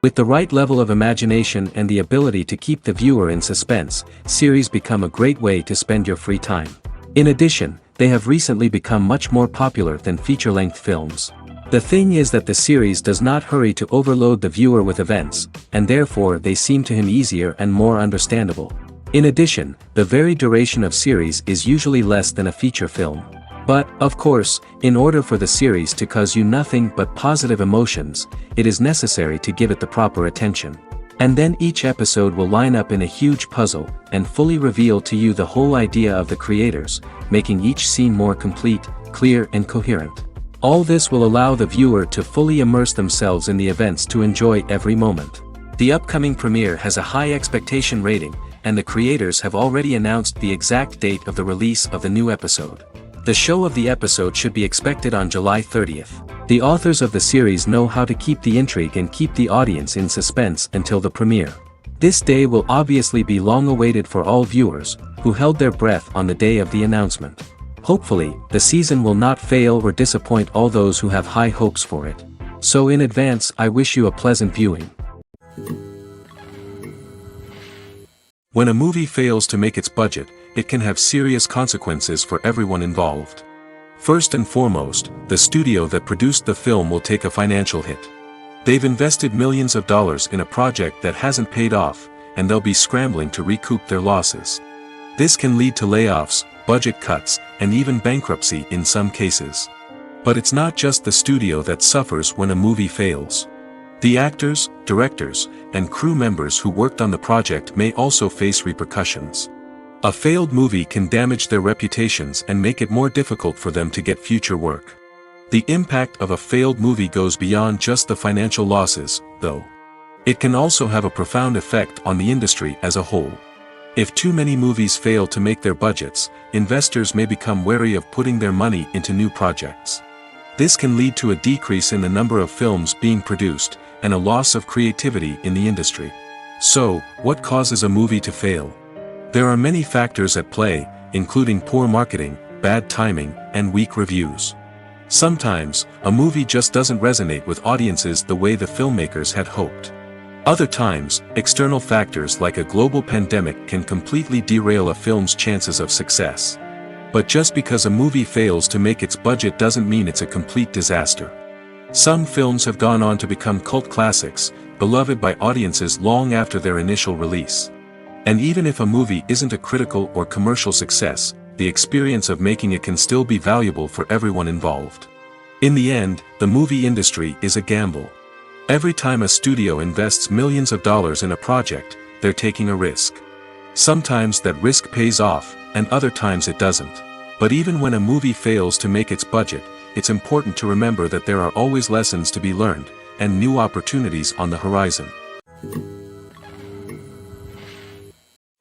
With the right level of imagination and the ability to keep the viewer in suspense, series become a great way to spend your free time. In addition, they have recently become much more popular than feature-length films. The thing is that the series does not hurry to overload the viewer with events, and therefore they seem to him easier and more understandable. In addition, the very duration of series is usually less than a feature film. But, of course, in order for the series to cause you nothing but positive emotions, it is necessary to give it the proper attention. And then each episode will line up in a huge puzzle, and fully reveal to you the whole idea of the creators, making each scene more complete, clear and coherent. All this will allow the viewer to fully immerse themselves in the events to enjoy every moment. The upcoming premiere has a high expectation rating, and the creators have already announced the exact date of the release of the new episode. The show of the episode should be expected on July 30th. The authors of the series know how to keep the intrigue and keep the audience in suspense until the premiere. This day will obviously be long awaited for all viewers, who held their breath on the day of the announcement. Hopefully, the season will not fail or disappoint all those who have high hopes for it. So in advance, I wish you a pleasant viewing. When a movie fails to make its budget, it can have serious consequences for everyone involved. First and foremost, the studio that produced the film will take a financial hit. They've invested millions of dollars in a project that hasn't paid off, and they'll be scrambling to recoup their losses. This can lead to layoffs, budget cuts, and even bankruptcy in some cases. But it's not just the studio that suffers when a movie fails. The actors, directors, and crew members who worked on the project may also face repercussions. A failed movie can damage their reputations and make it more difficult for them to get future work. The impact of a failed movie goes beyond just the financial losses, though. It can also have a profound effect on the industry as a whole. If too many movies fail to make their budgets, investors may become wary of putting their money into new projects. This can lead to a decrease in the number of films being produced, and a loss of creativity in the industry. So, what causes a movie to fail? There are many factors at play, including poor marketing, bad timing, and weak reviews. Sometimes, a movie just doesn't resonate with audiences the way the filmmakers had hoped. Other times, external factors like a global pandemic can completely derail a film's chances of success. But just because a movie fails to make its budget doesn't mean it's a complete disaster. Some films have gone on to become cult classics, beloved by audiences long after their initial release. And even if a movie isn't a critical or commercial success, the experience of making it can still be valuable for everyone involved. In the end, the movie industry is a gamble. Every time a studio invests millions of dollars in a project, they're taking a risk. Sometimes that risk pays off, and other times it doesn't. But even when a movie fails to make its budget, it's important to remember that there are always lessons to be learned, and new opportunities on the horizon.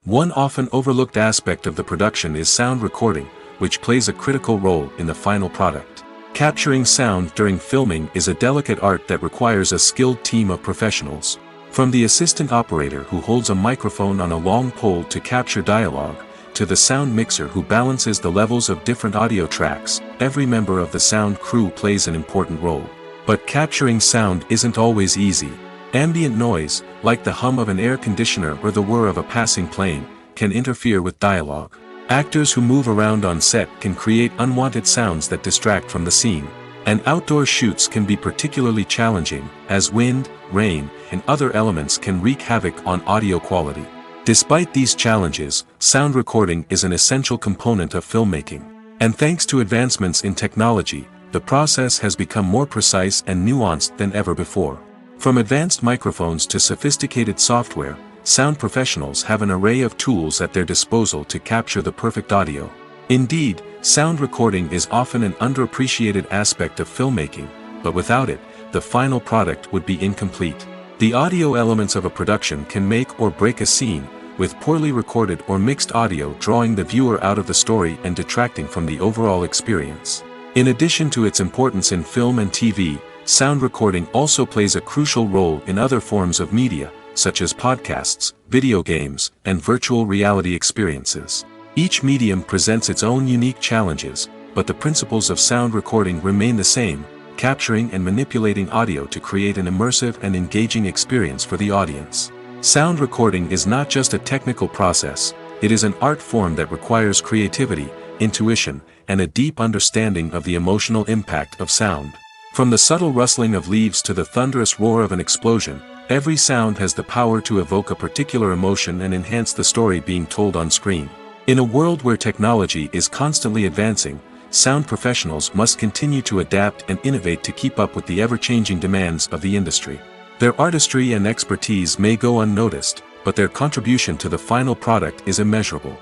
One often overlooked aspect of the production is sound recording, which plays a critical role in the final product. Capturing sound during filming is a delicate art that requires a skilled team of professionals. From the assistant operator who holds a microphone on a long pole to capture dialogue, to the sound mixer who balances the levels of different audio tracks, every member of the sound crew plays an important role. But capturing sound isn't always easy. Ambient noise, like the hum of an air conditioner or the whir of a passing plane, can interfere with dialogue. Actors who move around on set can create unwanted sounds that distract from the scene. And outdoor shoots can be particularly challenging, as wind, rain, and other elements can wreak havoc on audio quality. Despite these challenges, sound recording is an essential component of filmmaking. And thanks to advancements in technology, the process has become more precise and nuanced than ever before. From advanced microphones to sophisticated software, sound professionals have an array of tools at their disposal to capture the perfect audio. Indeed, sound recording is often an underappreciated aspect of filmmaking, but without it, the final product would be incomplete. The audio elements of a production can make or break a scene, with poorly recorded or mixed audio drawing the viewer out of the story and detracting from the overall experience. In addition to its importance in film and TV, sound recording also plays a crucial role in other forms of media, such as podcasts, video games, and virtual reality experiences. Each medium presents its own unique challenges, but the principles of sound recording remain the same: capturing and manipulating audio to create an immersive and engaging experience for the audience. Sound recording is not just a technical process, it is an art form that requires creativity, intuition, and a deep understanding of the emotional impact of sound. From the subtle rustling of leaves to the thunderous roar of an explosion, every sound has the power to evoke a particular emotion and enhance the story being told on screen. In a world where technology is constantly advancing, sound professionals must continue to adapt and innovate to keep up with the ever-changing demands of the industry. Their artistry and expertise may go unnoticed, but their contribution to the final product is immeasurable.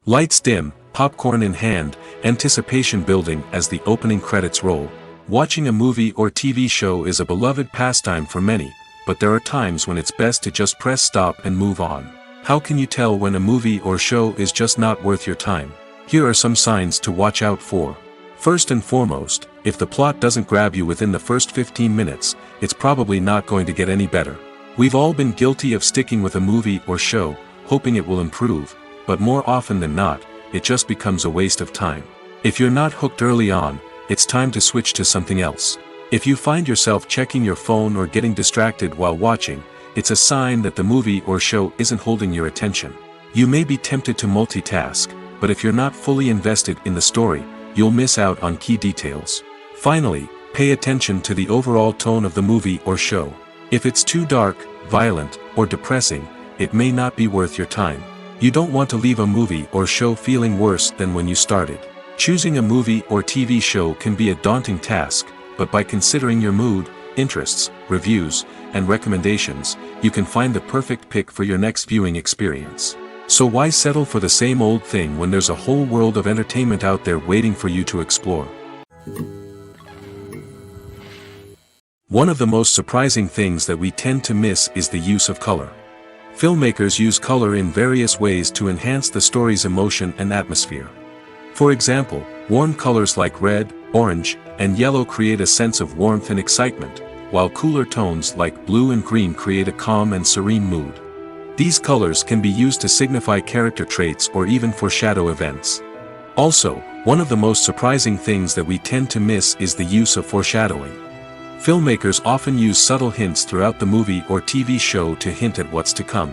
Lights dim, popcorn in hand, anticipation building as the opening credits roll. Watching a movie or TV show is a beloved pastime for many, but there are times when it's best to just press stop and move on. How can you tell when a movie or show is just not worth your time? Here are some signs to watch out for. First and foremost, if the plot doesn't grab you within the first 15 minutes, it's probably not going to get any better. We've all been guilty of sticking with a movie or show, hoping it will improve, but more often than not, it just becomes a waste of time. If you're not hooked early on, it's time to switch to something else. If you find yourself checking your phone or getting distracted while watching, it's a sign that the movie or show isn't holding your attention. You may be tempted to multitask, but if you're not fully invested in the story, you'll miss out on key details. Finally, pay attention to the overall tone of the movie or show. If it's too dark, violent, or depressing, it may not be worth your time. You don't want to leave a movie or show feeling worse than when you started. Choosing a movie or TV show can be a daunting task, but by considering your mood, interests, reviews, and recommendations, you can find the perfect pick for your next viewing experience. So why settle for the same old thing when there's a whole world of entertainment out there waiting for you to explore? One of the most surprising things that we tend to miss is the use of color. Filmmakers use color in various ways to enhance the story's emotion and atmosphere. For example, warm colors like red, orange, and yellow create a sense of warmth and excitement, while cooler tones like blue and green create a calm and serene mood. These colors can be used to signify character traits or even foreshadow events. Also, one of the most surprising things that we tend to miss is the use of foreshadowing. Filmmakers often use subtle hints throughout the movie or TV show to hint at what's to come.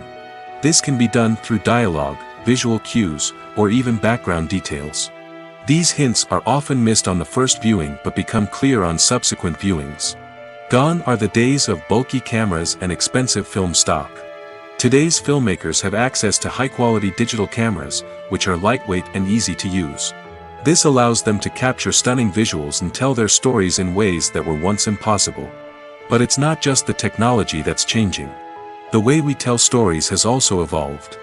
This can be done through dialogue, visual cues, or even background details. These hints are often missed on the first viewing but become clear on subsequent viewings. Gone are the days of bulky cameras and expensive film stock. Today's filmmakers have access to high-quality digital cameras, which are lightweight and easy to use. This allows them to capture stunning visuals and tell their stories in ways that were once impossible. But it's not just the technology that's changing. The way we tell stories has also evolved.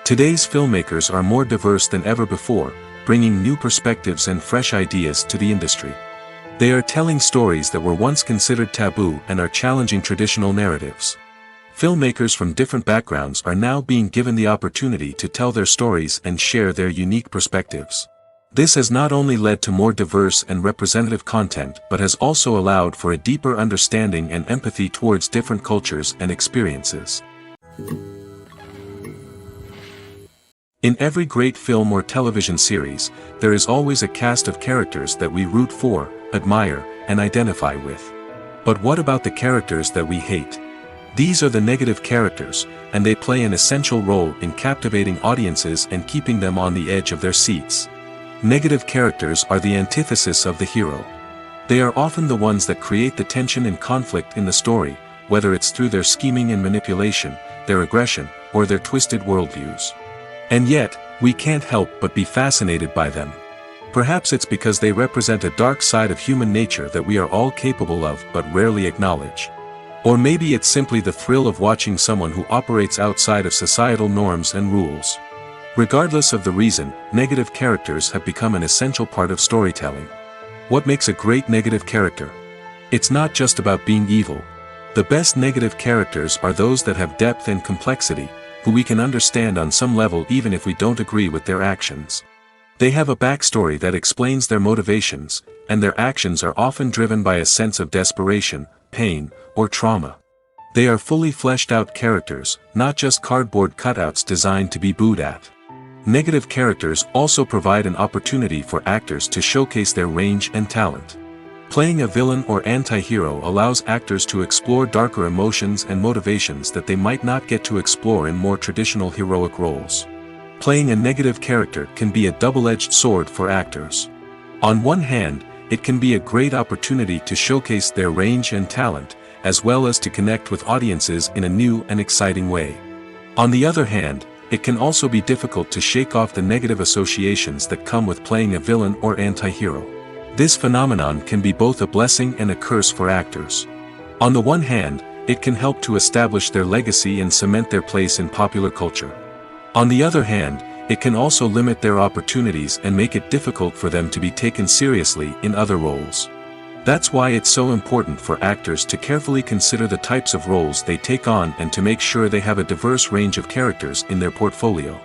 Today's filmmakers are more diverse than ever before, bringing new perspectives and fresh ideas to the industry. They are telling stories that were once considered taboo and are challenging traditional narratives. Filmmakers from different backgrounds are now being given the opportunity to tell their stories and share their unique perspectives. This has not only led to more diverse and representative content but has also allowed for a deeper understanding and empathy towards different cultures and experiences. In every great film or television series, there is always a cast of characters that we root for, admire, and identify with. But what about the characters that we hate? These are the negative characters, and they play an essential role in captivating audiences and keeping them on the edge of their seats. Negative characters are the antithesis of the hero. They are often the ones that create the tension and conflict in the story, whether it's through their scheming and manipulation, their aggression, or their twisted worldviews. And yet, we can't help but be fascinated by them. Perhaps it's because they represent a dark side of human nature that we are all capable of but rarely acknowledge. Or maybe it's simply the thrill of watching someone who operates outside of societal norms and rules. Regardless of the reason, negative characters have become an essential part of storytelling. What makes a great negative character? It's not just about being evil. The best negative characters are those that have depth and complexity, who we can understand on some level even if we don't agree with their actions. They have a backstory that explains their motivations, and their actions are often driven by a sense of desperation, pain, or trauma. They are fully fleshed out characters, not just cardboard cutouts designed to be booed at. Negative characters also provide an opportunity for actors to showcase their range and talent. Playing a villain or anti-hero allows actors to explore darker emotions and motivations that they might not get to explore in more traditional heroic roles. Playing a negative character can be a double-edged sword for actors. On one hand, it can be a great opportunity to showcase their range and talent, as well as to connect with audiences in a new and exciting way. On the other hand, it can also be difficult to shake off the negative associations that come with playing a villain or anti-hero. This phenomenon can be both a blessing and a curse for actors. On the one hand, it can help to establish their legacy and cement their place in popular culture. On the other hand, it can also limit their opportunities and make it difficult for them to be taken seriously in other roles. That's why it's so important for actors to carefully consider the types of roles they take on and to make sure they have a diverse range of characters in their portfolio.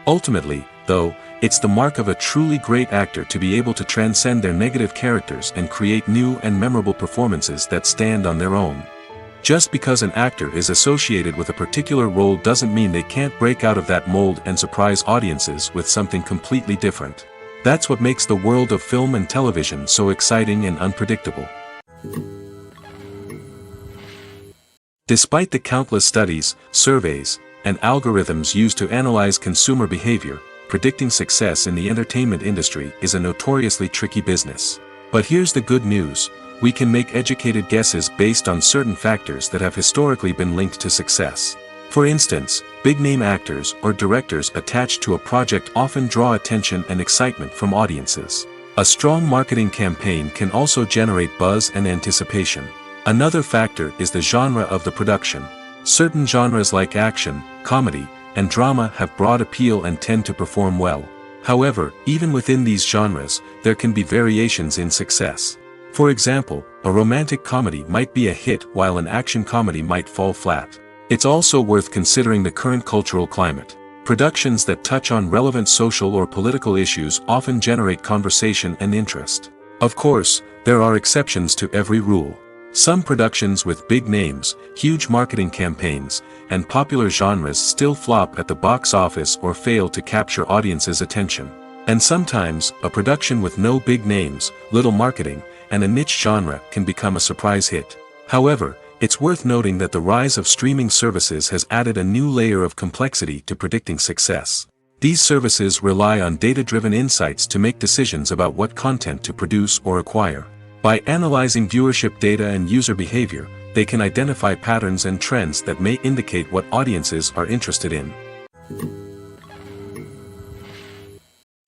Ultimately, though, it's the mark of a truly great actor to be able to transcend their negative characters and create new and memorable performances that stand on their own. Just because an actor is associated with a particular role doesn't mean they can't break out of that mold and surprise audiences with something completely different. That's what makes the world of film and television so exciting and unpredictable. Despite the countless studies, surveys, and algorithms used to analyze consumer behavior, predicting success in the entertainment industry is a notoriously tricky business. But here's the good news: we can make educated guesses based on certain factors that have historically been linked to success. For instance, big-name actors or directors attached to a project often draw attention and excitement from audiences. A strong marketing campaign can also generate buzz and anticipation. Another factor is the genre of the production. Certain genres like action, comedy, and drama have broad appeal and tend to perform well. However, even within these genres, there can be variations in success. For example, a romantic comedy might be a hit while an action comedy might fall flat. It's also worth considering the current cultural climate. Productions that touch on relevant social or political issues often generate conversation and interest. Of course, there are exceptions to every rule. Some productions with big names, huge marketing campaigns, and popular genres still flop at the box office or fail to capture audiences' attention. And sometimes, a production with no big names, little marketing, and a niche genre can become a surprise hit. However, it's worth noting that the rise of streaming services has added a new layer of complexity to predicting success. These services rely on data-driven insights to make decisions about what content to produce or acquire. By analyzing viewership data and user behavior, they can identify patterns and trends that may indicate what audiences are interested in.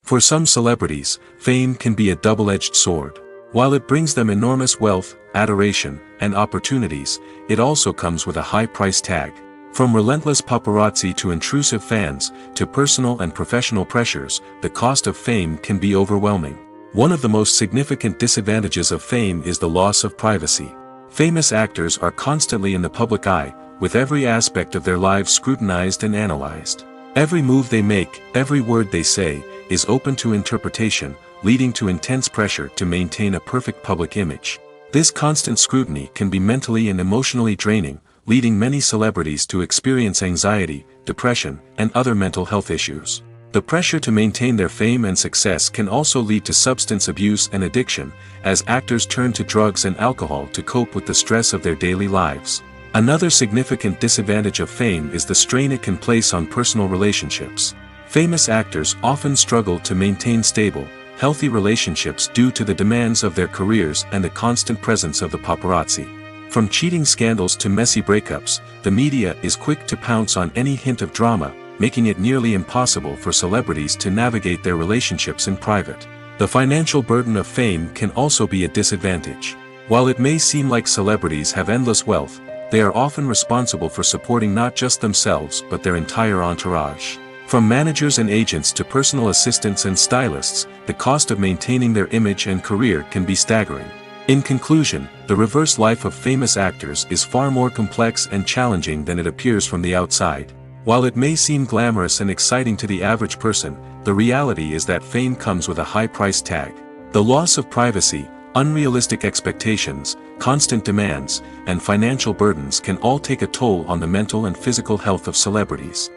For some celebrities, fame can be a double-edged sword. While it brings them enormous wealth, adoration, and opportunities, it also comes with a high price tag. From relentless paparazzi to intrusive fans, to personal and professional pressures, the cost of fame can be overwhelming. One of the most significant disadvantages of fame is the loss of privacy. Famous actors are constantly in the public eye, with every aspect of their lives scrutinized and analyzed. Every move they make, every word they say, is open to interpretation, leading to intense pressure to maintain a perfect public image. This constant scrutiny can be mentally and emotionally draining, leading many celebrities to experience anxiety, depression, and other mental health issues. The pressure to maintain their fame and success can also lead to substance abuse and addiction, as actors turn to drugs and alcohol to cope with the stress of their daily lives. Another significant disadvantage of fame is the strain it can place on personal relationships. Famous actors often struggle to maintain stable, healthy relationships due to the demands of their careers and the constant presence of the paparazzi. From cheating scandals to messy breakups, the media is quick to pounce on any hint of drama, making it nearly impossible for celebrities to navigate their relationships in private. The financial burden of fame can also be a disadvantage. While it may seem like celebrities have endless wealth, they are often responsible for supporting not just themselves but their entire entourage. From managers and agents to personal assistants and stylists, the cost of maintaining their image and career can be staggering. In conclusion, the reverse life of famous actors is far more complex and challenging than it appears from the outside. While it may seem glamorous and exciting to the average person, the reality is that fame comes with a high price tag. The loss of privacy, unrealistic expectations, constant demands, and financial burdens can all take a toll on the mental and physical health of celebrities.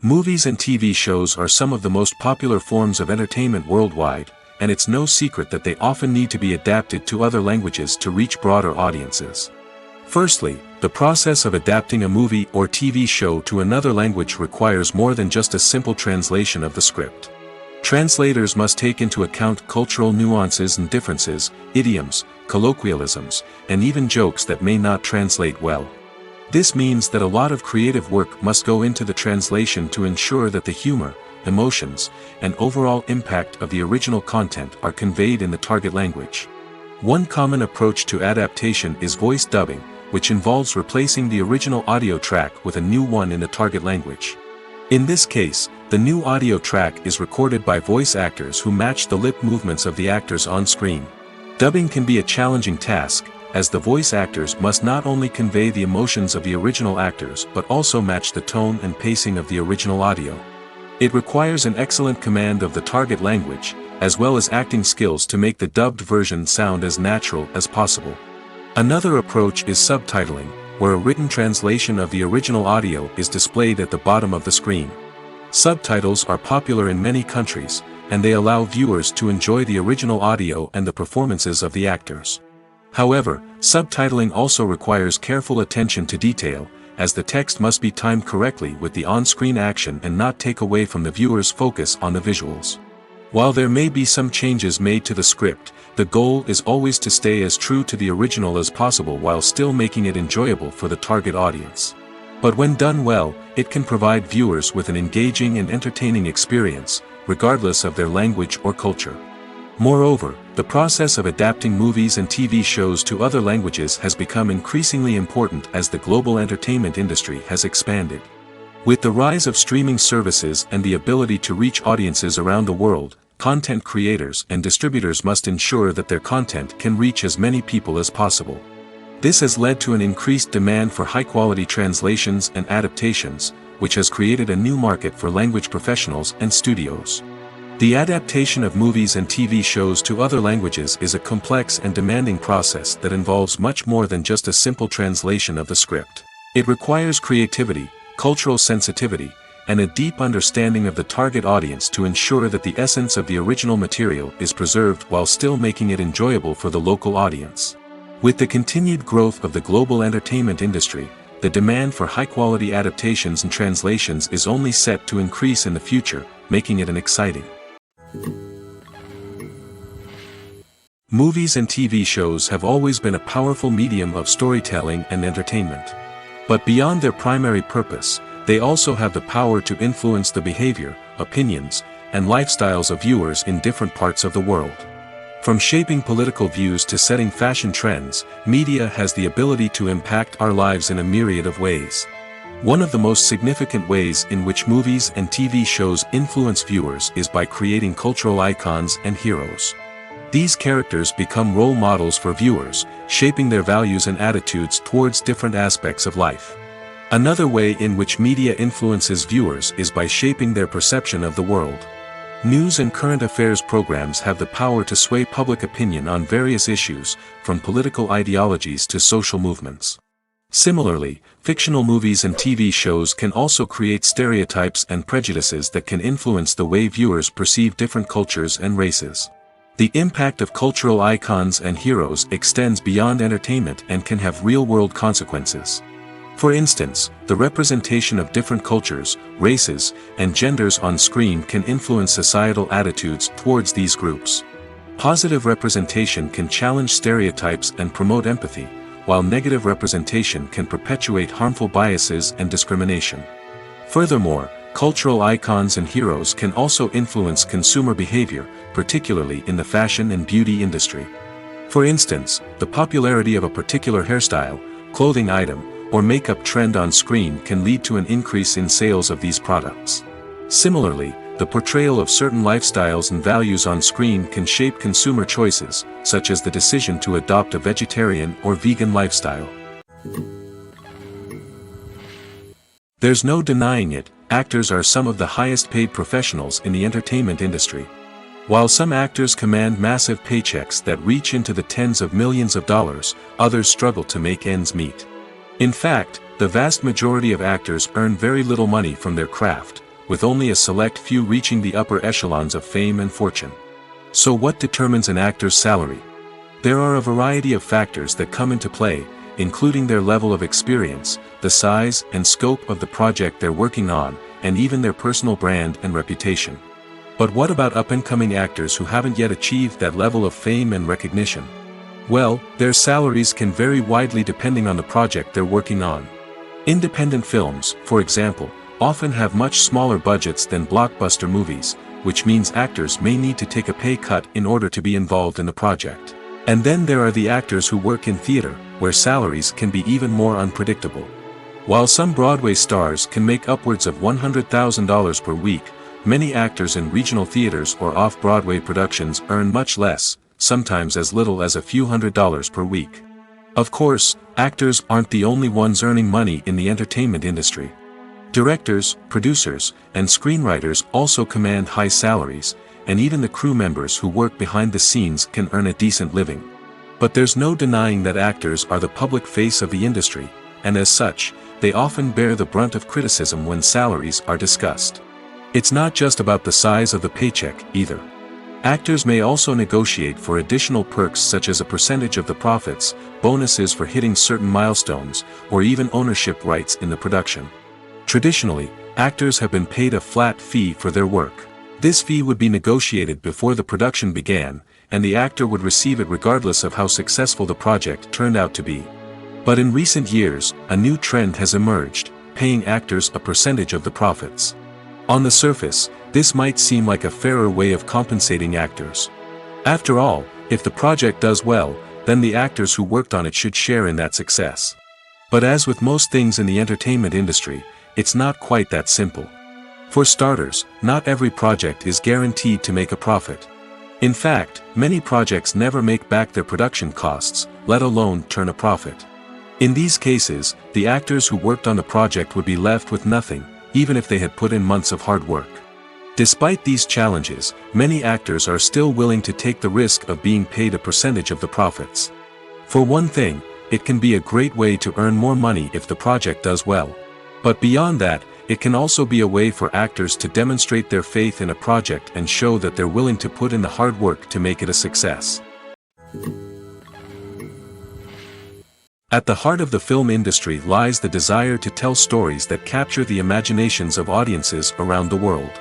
Movies and TV shows are some of the most popular forms of entertainment worldwide, and it's no secret that they often need to be adapted to other languages to reach broader audiences. Firstly, the process of adapting a movie or TV show to another language requires more than just a simple translation of the script. Translators must take into account cultural nuances and differences, idioms, colloquialisms, and even jokes that may not translate well. This means that a lot of creative work must go into the translation to ensure that the humor, emotions, and overall impact of the original content are conveyed in the target language. One common approach to adaptation is voice dubbing, which involves replacing the original audio track with a new one in the target language. In this case, the new audio track is recorded by voice actors who match the lip movements of the actors on screen. Dubbing can be a challenging task, as the voice actors must not only convey the emotions of the original actors but also match the tone and pacing of the original audio. It requires an excellent command of the target language, as well as acting skills to make the dubbed version sound as natural as possible. Another approach is subtitling, where a written translation of the original audio is displayed at the bottom of the screen. Subtitles are popular in many countries, and they allow viewers to enjoy the original audio and the performances of the actors. However, subtitling also requires careful attention to detail, as the text must be timed correctly with the on-screen action and not take away from the viewer's focus on the visuals. While there may be some changes made to the script, the goal is always to stay as true to the original as possible while still making it enjoyable for the target audience. But when done well, it can provide viewers with an engaging and entertaining experience, regardless of their language or culture. Moreover, the process of adapting movies and TV shows to other languages has become increasingly important as the global entertainment industry has expanded. With the rise of streaming services and the ability to reach audiences around the world, content creators and distributors must ensure that their content can reach as many people as possible. This has led to an increased demand for high-quality translations and adaptations, which has created a new market for language professionals and studios. The adaptation of movies and TV shows to other languages is a complex and demanding process that involves much more than just a simple translation of the script. It requires creativity, cultural sensitivity, and a deep understanding of the target audience to ensure that the essence of the original material is preserved while still making it enjoyable for the local audience. With the continued growth of the global entertainment industry, the demand for high-quality adaptations and translations is only set to increase in the future, making it an exciting. Movies and TV shows have always been a powerful medium of storytelling and entertainment. But beyond their primary purpose, they also have the power to influence the behavior, opinions, and lifestyles of viewers in different parts of the world. From shaping political views to setting fashion trends, media has the ability to impact our lives in a myriad of ways. One of the most significant ways in which movies and TV shows influence viewers is by creating cultural icons and heroes. These characters become role models for viewers, shaping their values and attitudes towards different aspects of life. Another way in which media influences viewers is by shaping their perception of the world. News and current affairs programs have the power to sway public opinion on various issues, from political ideologies to social movements. Similarly, fictional movies and TV shows can also create stereotypes and prejudices that can influence the way viewers perceive different cultures and races. The impact of cultural icons and heroes extends beyond entertainment and can have real-world consequences. For instance, the representation of different cultures, races, and genders on screen can influence societal attitudes towards these groups. Positive representation can challenge stereotypes and promote empathy, while negative representation can perpetuate harmful biases and discrimination. Furthermore, cultural icons and heroes can also influence consumer behavior, particularly in the fashion and beauty industry. For instance, the popularity of a particular hairstyle, clothing item, or makeup trend on screen can lead to an increase in sales of these products. Similarly, the portrayal of certain lifestyles and values on screen can shape consumer choices, such as the decision to adopt a vegetarian or vegan lifestyle. There's no denying it, actors are some of the highest paid professionals in the entertainment industry. While some actors command massive paychecks that reach into the tens of millions of dollars, others struggle to make ends meet. In fact, the vast majority of actors earn very little money from their craft, with only a select few reaching the upper echelons of fame and fortune. So what determines an actor's salary? There are a variety of factors that come into play, including their level of experience, the size and scope of the project they're working on, and even their personal brand and reputation. But what about up-and-coming actors who haven't yet achieved that level of fame and recognition? Well, their salaries can vary widely depending on the project they're working on. Independent films, for example, often have much smaller budgets than blockbuster movies, which means actors may need to take a pay cut in order to be involved in the project. And then there are the actors who work in theater, where salaries can be even more unpredictable. While some Broadway stars can make upwards of $100,000 per week, many actors in regional theaters or off-Broadway productions earn much less, sometimes as little as a few $100s per week. Of course, actors aren't the only ones earning money in the entertainment industry. Directors, producers, and screenwriters also command high salaries, and even the crew members who work behind the scenes can earn a decent living. But there's no denying that actors are the public face of the industry, and as such, they often bear the brunt of criticism when salaries are discussed. It's not just about the size of the paycheck, either. Actors may also negotiate for additional perks such as a percentage of the profits, bonuses for hitting certain milestones, or even ownership rights in the production. Traditionally, actors have been paid a flat fee for their work. This fee would be negotiated before the production began, and the actor would receive it regardless of how successful the project turned out to be. But in recent years, a new trend has emerged, paying actors a percentage of the profits. On the surface, this might seem like a fairer way of compensating actors. After all, if the project does well, then the actors who worked on it should share in that success. But as with most things in the entertainment industry, it's not quite that simple. For starters, not every project is guaranteed to make a profit. In fact, many projects never make back their production costs, let alone turn a profit. In these cases, the actors who worked on the project would be left with nothing, even if they had put in months of hard work. Despite these challenges, many actors are still willing to take the risk of being paid a percentage of the profits. For one thing, it can be a great way to earn more money if the project does well. But beyond that, it can also be a way for actors to demonstrate their faith in a project and show that they're willing to put in the hard work to make it a success. At the heart of the film industry lies the desire to tell stories that capture the imaginations of audiences around the world.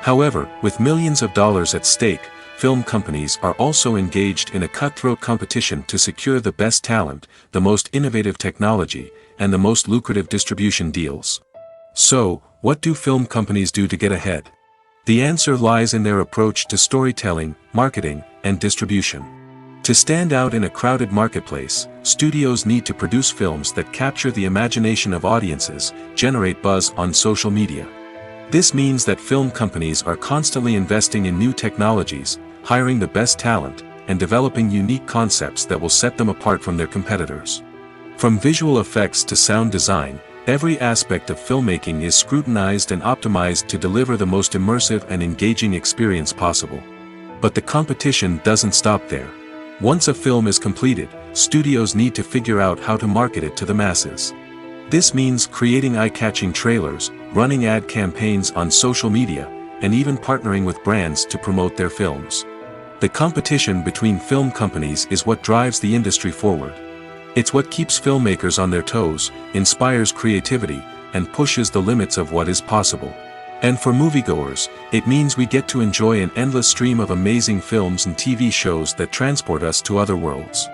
However, with millions of dollars at stake, film companies are also engaged in a cutthroat competition to secure the best talent, the most innovative technology, and the most lucrative distribution deals. So, what do film companies do to get ahead? The answer lies in their approach to storytelling, marketing, and distribution. To stand out in a crowded marketplace, studios need to produce films that capture the imagination of audiences, generate buzz on social media. This means that film companies are constantly investing in new technologies, hiring the best talent, and developing unique concepts that will set them apart from their competitors. From visual effects to sound design, every aspect of filmmaking is scrutinized and optimized to deliver the most immersive and engaging experience possible. But the competition doesn't stop there. Once a film is completed, studios need to figure out how to market it to the masses. This means creating eye-catching trailers, running ad campaigns on social media, and even partnering with brands to promote their films. The competition between film companies is what drives the industry forward. It's what keeps filmmakers on their toes, inspires creativity, and pushes the limits of what is possible. And for moviegoers, it means we get to enjoy an endless stream of amazing films and TV shows that transport us to other worlds.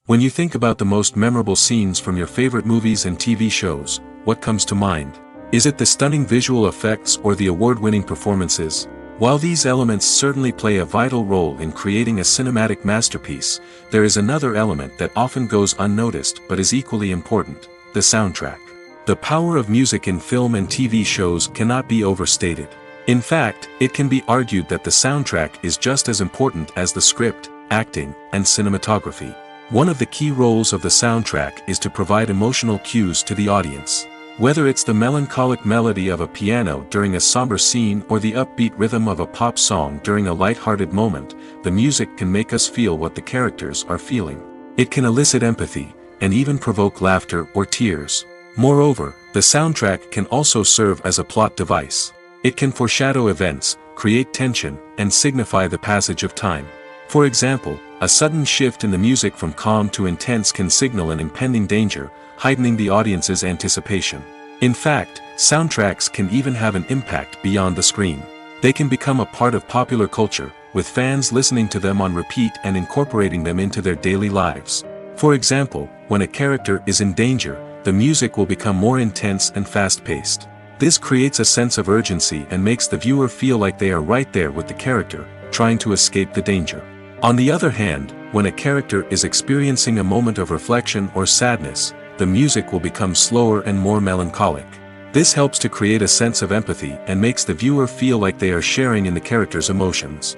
When you think about the most memorable scenes from your favorite movies and TV shows, what comes to mind? Is it the stunning visual effects or the award-winning performances? While these elements certainly play a vital role in creating a cinematic masterpiece, there is another element that often goes unnoticed but is equally important: the soundtrack. The power of music in film and TV shows cannot be overstated. In fact, it can be argued that the soundtrack is just as important as the script, acting, and cinematography. One of the key roles of the soundtrack is to provide emotional cues to the audience. Whether it's the melancholic melody of a piano during a somber scene or the upbeat rhythm of a pop song during a light-hearted moment, the music can make us feel what the characters are feeling. It can elicit empathy, and even provoke laughter or tears. Moreover, the soundtrack can also serve as a plot device. It can foreshadow events, create tension, and signify the passage of time. For example, a sudden shift in the music from calm to intense can signal an impending danger, heightening the audience's anticipation. In fact, soundtracks can even have an impact beyond the screen. They can become a part of popular culture, with fans listening to them on repeat and incorporating them into their daily lives. For example, when a character is in danger, the music will become more intense and fast-paced. This creates a sense of urgency and makes the viewer feel like they are right there with the character, trying to escape the danger. On the other hand, when a character is experiencing a moment of reflection or sadness, the music will become slower and more melancholic. This helps to create a sense of empathy and makes the viewer feel like they are sharing in the character's emotions.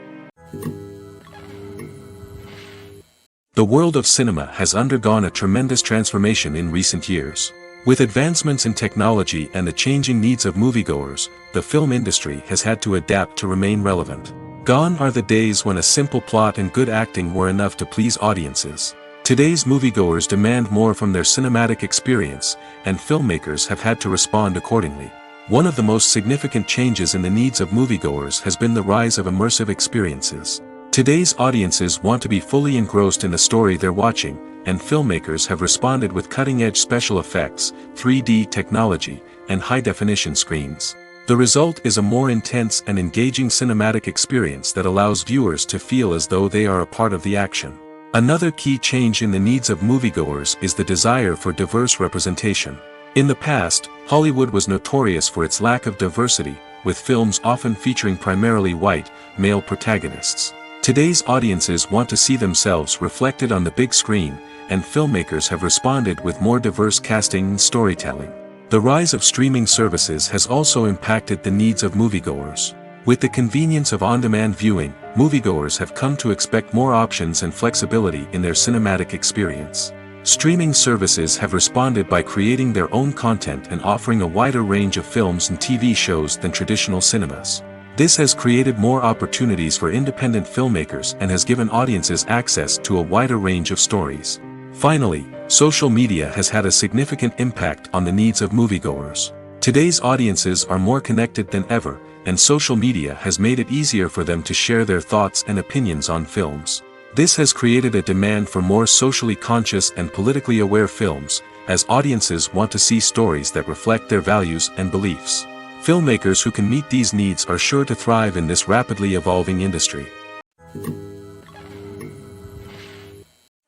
The world of cinema has undergone a tremendous transformation in recent years. With advancements in technology and the changing needs of moviegoers, the film industry has had to adapt to remain relevant. Gone are the days when a simple plot and good acting were enough to please audiences. Today's moviegoers demand more from their cinematic experience, and filmmakers have had to respond accordingly. One of the most significant changes in the needs of moviegoers has been the rise of immersive experiences. Today's audiences want to be fully engrossed in the story they're watching, and filmmakers have responded with cutting-edge special effects, 3D technology, and high-definition screens. The result is a more intense and engaging cinematic experience that allows viewers to feel as though they are a part of the action. Another key change in the needs of moviegoers is the desire for diverse representation. In the past, Hollywood was notorious for its lack of diversity, with films often featuring primarily white, male protagonists. Today's audiences want to see themselves reflected on the big screen, and filmmakers have responded with more diverse casting and storytelling. The rise of streaming services has also impacted the needs of moviegoers. With the convenience of on-demand viewing, moviegoers have come to expect more options and flexibility in their cinematic experience. Streaming services have responded by creating their own content and offering a wider range of films and TV shows than traditional cinemas. This has created more opportunities for independent filmmakers and has given audiences access to a wider range of stories. Finally, social media has had a significant impact on the needs of moviegoers. Today's audiences are more connected than ever, and social media has made it easier for them to share their thoughts and opinions on films. This has created a demand for more socially conscious and politically aware films, as audiences want to see stories that reflect their values and beliefs. Filmmakers who can meet these needs are sure to thrive in this rapidly evolving industry.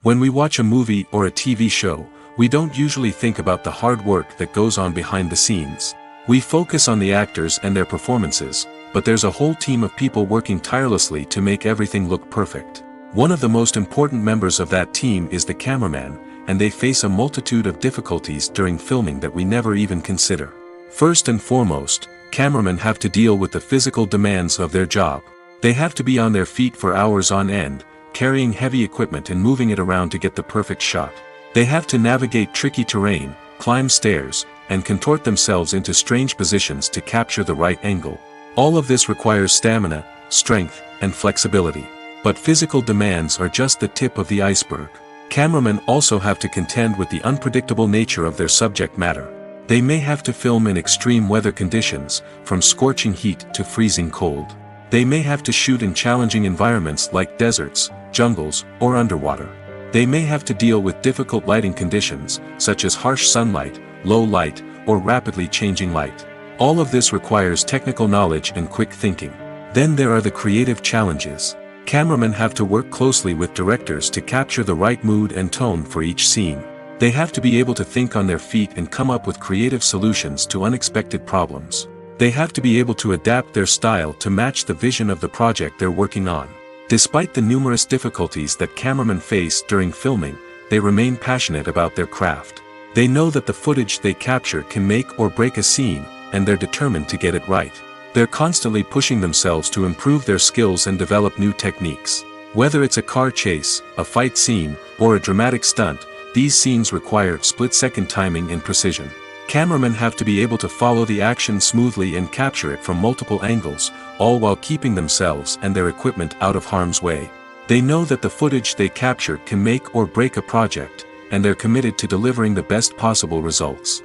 When we watch a movie or a TV show, we don't usually think about the hard work that goes on behind the scenes. We focus on the actors and their performances, but there's a whole team of people working tirelessly to make everything look perfect. One of the most important members of that team is the cameraman, and they face a multitude of difficulties during filming that we never even consider. First and foremost, cameramen have to deal with the physical demands of their job. They have to be on their feet for hours on end, carrying heavy equipment and moving it around to get the perfect shot. They have to navigate tricky terrain, climb stairs, and contort themselves into strange positions to capture the right angle. All of this requires stamina, strength, and flexibility. But physical demands are just the tip of the iceberg. Cameramen also have to contend with the unpredictable nature of their subject matter. They may have to film in extreme weather conditions, from scorching heat to freezing cold. They may have to shoot in challenging environments like deserts, jungles, or underwater. They may have to deal with difficult lighting conditions, such as harsh sunlight, low light, or rapidly changing light. All of this requires technical knowledge and quick thinking. Then there are the creative challenges. Cameramen have to work closely with directors to capture the right mood and tone for each scene. They have to be able to think on their feet and come up with creative solutions to unexpected problems. They have to be able to adapt their style to match the vision of the project they're working on. Despite the numerous difficulties that cameramen face during filming, they remain passionate about their craft. They know that the footage they capture can make or break a scene, and they're determined to get it right. They're constantly pushing themselves to improve their skills and develop new techniques. Whether it's a car chase, a fight scene, or a dramatic stunt, these scenes require split-second timing and precision. Cameramen have to be able to follow the action smoothly and capture it from multiple angles, all while keeping themselves and their equipment out of harm's way. They know that the footage they capture can make or break a project, and they're committed to delivering the best possible results.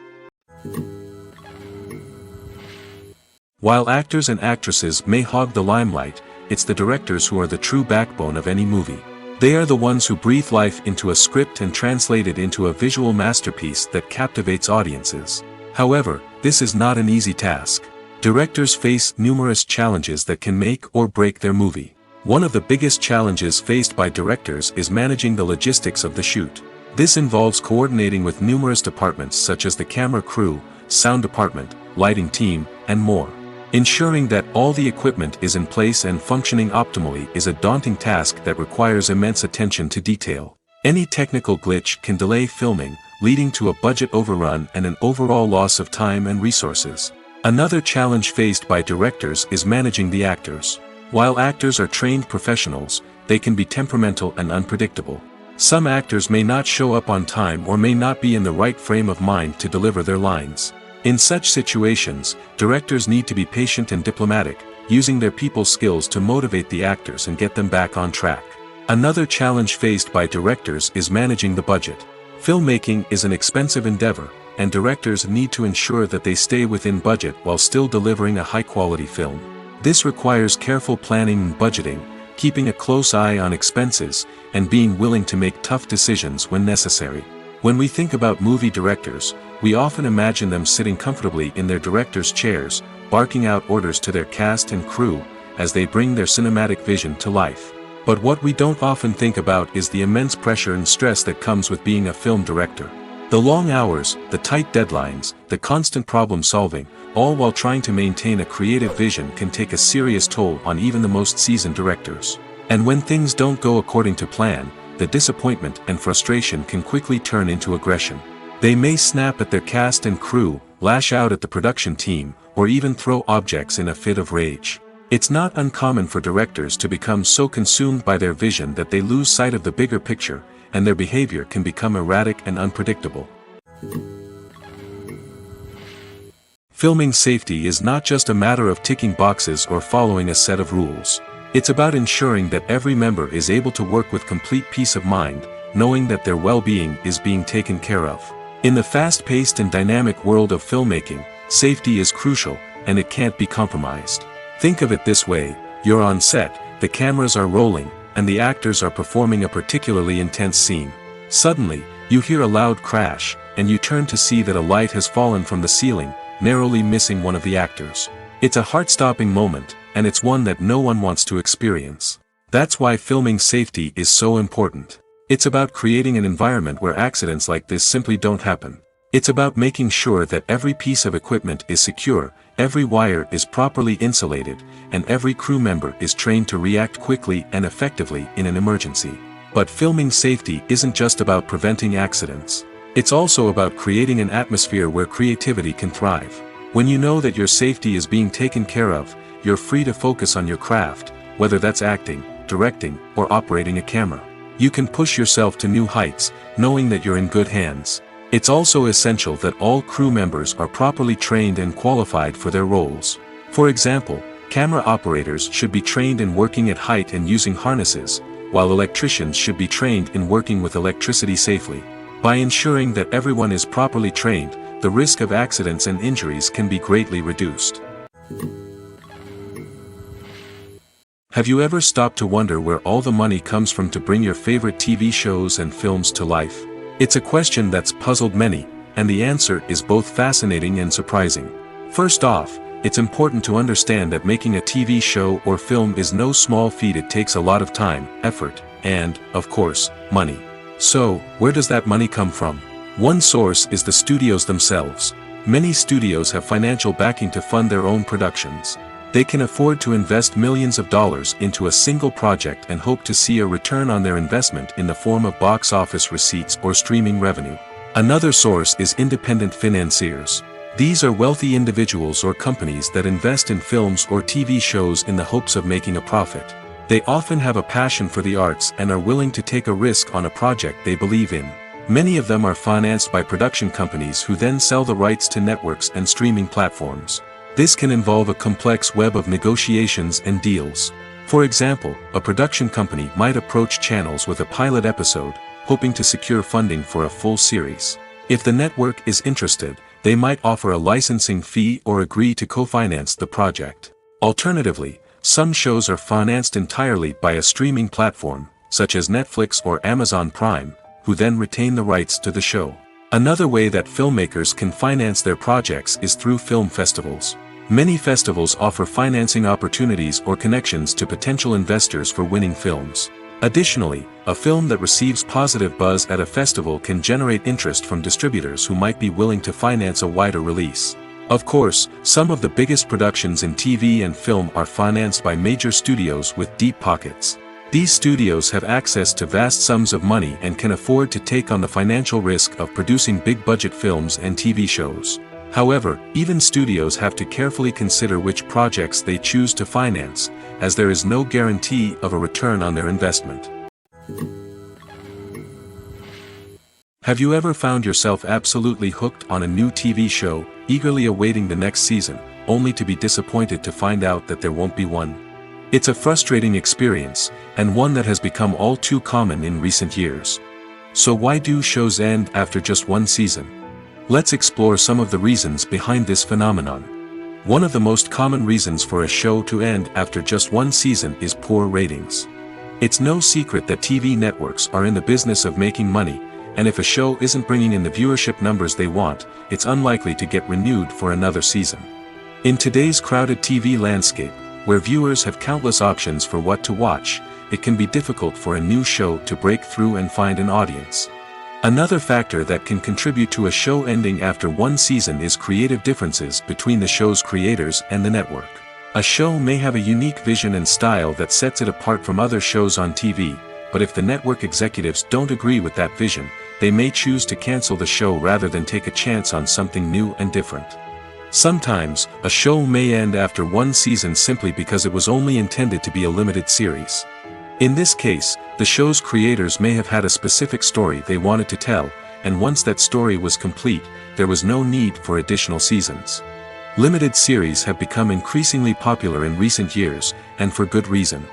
While actors and actresses may hog the limelight, it's the directors who are the true backbone of any movie. They are the ones who breathe life into a script and translate it into a visual masterpiece that captivates audiences. However, this is not an easy task. Directors face numerous challenges that can make or break their movie. One of the biggest challenges faced by directors is managing the logistics of the shoot. This involves coordinating with numerous departments such as the camera crew, sound department, lighting team, and more. Ensuring that all the equipment is in place and functioning optimally is a daunting task that requires immense attention to detail. Any technical glitch can delay filming, leading to a budget overrun and an overall loss of time and resources. Another challenge faced by directors is managing the actors. While actors are trained professionals, they can be temperamental and unpredictable. Some actors may not show up on time or may not be in the right frame of mind to deliver their lines. In such situations, directors need to be patient and diplomatic, using their people skills to motivate the actors and get them back on track. Another challenge faced by directors is managing the budget. Filmmaking is an expensive endeavor, and directors need to ensure that they stay within budget while still delivering a high-quality film. This requires careful planning and budgeting, keeping a close eye on expenses, and being willing to make tough decisions when necessary. When we think about movie directors, we often imagine them sitting comfortably in their director's chairs, barking out orders to their cast and crew, as they bring their cinematic vision to life. But what we don't often think about is the immense pressure and stress that comes with being a film director. The long hours, the tight deadlines, the constant problem solving, all while trying to maintain a creative vision can take a serious toll on even the most seasoned directors. And when things don't go according to plan, the disappointment and frustration can quickly turn into aggression. They may snap at their cast and crew, lash out at the production team, or even throw objects in a fit of rage. It's not uncommon for directors to become so consumed by their vision that they lose sight of the bigger picture, and their behavior can become erratic and unpredictable. Filming safety is not just a matter of ticking boxes or following a set of rules. It's about ensuring that every member is able to work with complete peace of mind, knowing that their well-being is being taken care of. In the fast-paced and dynamic world of filmmaking, safety is crucial, and it can't be compromised. Think of it this way: you're on set, the cameras are rolling, and the actors are performing a particularly intense scene. Suddenly, you hear a loud crash, and you turn to see that a light has fallen from the ceiling, narrowly missing one of the actors. It's a heart-stopping moment, and it's one that no one wants to experience. That's why filming safety is so important. It's about creating an environment where accidents like this simply don't happen. It's about making sure that every piece of equipment is secure, every wire is properly insulated, and every crew member is trained to react quickly and effectively in an emergency. But filming safety isn't just about preventing accidents. It's also about creating an atmosphere where creativity can thrive. When you know that your safety is being taken care of, you're free to focus on your craft, whether that's acting, directing, or operating a camera. You can push yourself to new heights, knowing that you're in good hands. It's also essential that all crew members are properly trained and qualified for their roles. For example, camera operators should be trained in working at height and using harnesses, while electricians should be trained in working with electricity safely. By ensuring that everyone is properly trained, the risk of accidents and injuries can be greatly reduced. Have you ever stopped to wonder where all the money comes from to bring your favorite TV shows and films to life? It's a question that's puzzled many, and the answer is both fascinating and surprising. First off, it's important to understand that making a TV show or film is no small feat. It takes a lot of time, effort, and, of course, money. So, where does that money come from? One source is the studios themselves. Many studios have financial backing to fund their own productions. They can afford to invest millions of dollars into a single project and hope to see a return on their investment in the form of box office receipts or streaming revenue. Another source is independent financiers. These are wealthy individuals or companies that invest in films or TV shows in the hopes of making a profit. They often have a passion for the arts and are willing to take a risk on a project they believe in. Many of them are financed by production companies who then sell the rights to networks and streaming platforms. This can involve a complex web of negotiations and deals. For example, a production company might approach channels with a pilot episode, hoping to secure funding for a full series. If the network is interested, They might offer a licensing fee or agree to co-finance the project. Alternatively, some shows are financed entirely by a streaming platform, such as Netflix or Amazon Prime, who then retain the rights to the show. Another way that filmmakers can finance their projects is through film festivals. Many festivals offer financing opportunities or connections to potential investors for winning films. Additionally, a film that receives positive buzz at a festival can generate interest from distributors who might be willing to finance a wider release. Of course, some of the biggest productions in TV and film are financed by major studios with deep pockets. These studios have access to vast sums of money and can afford to take on the financial risk of producing big-budget films and TV shows. However, even studios have to carefully consider which projects they choose to finance, as there is no guarantee of a return on their investment. Have you ever found yourself absolutely hooked on a new TV show, eagerly awaiting the next season, only to be disappointed to find out that there won't be one? It's a frustrating experience, and one that has become all too common in recent years. So why do shows end after just one season? Let's explore some of the reasons behind this phenomenon. One of the most common reasons for a show to end after just one season is poor ratings. It's no secret that TV networks are in the business of making money, and if a show isn't bringing in the viewership numbers they want, it's unlikely to get renewed for another season. In today's crowded TV landscape, where viewers have countless options for what to watch, it can be difficult for a new show to break through and find an audience. Another factor that can contribute to a show ending after one season is creative differences between the show's creators and the network. A show may have a unique vision and style that sets it apart from other shows on TV, but if the network executives don't agree with that vision, they may choose to cancel the show rather than take a chance on something new and different. Sometimes, a show may end after one season simply because it was only intended to be a limited series. In this case, the show's creators may have had a specific story they wanted to tell, and once that story was complete, there was no need for additional seasons. Limited series have become increasingly popular in recent years, and for good reason.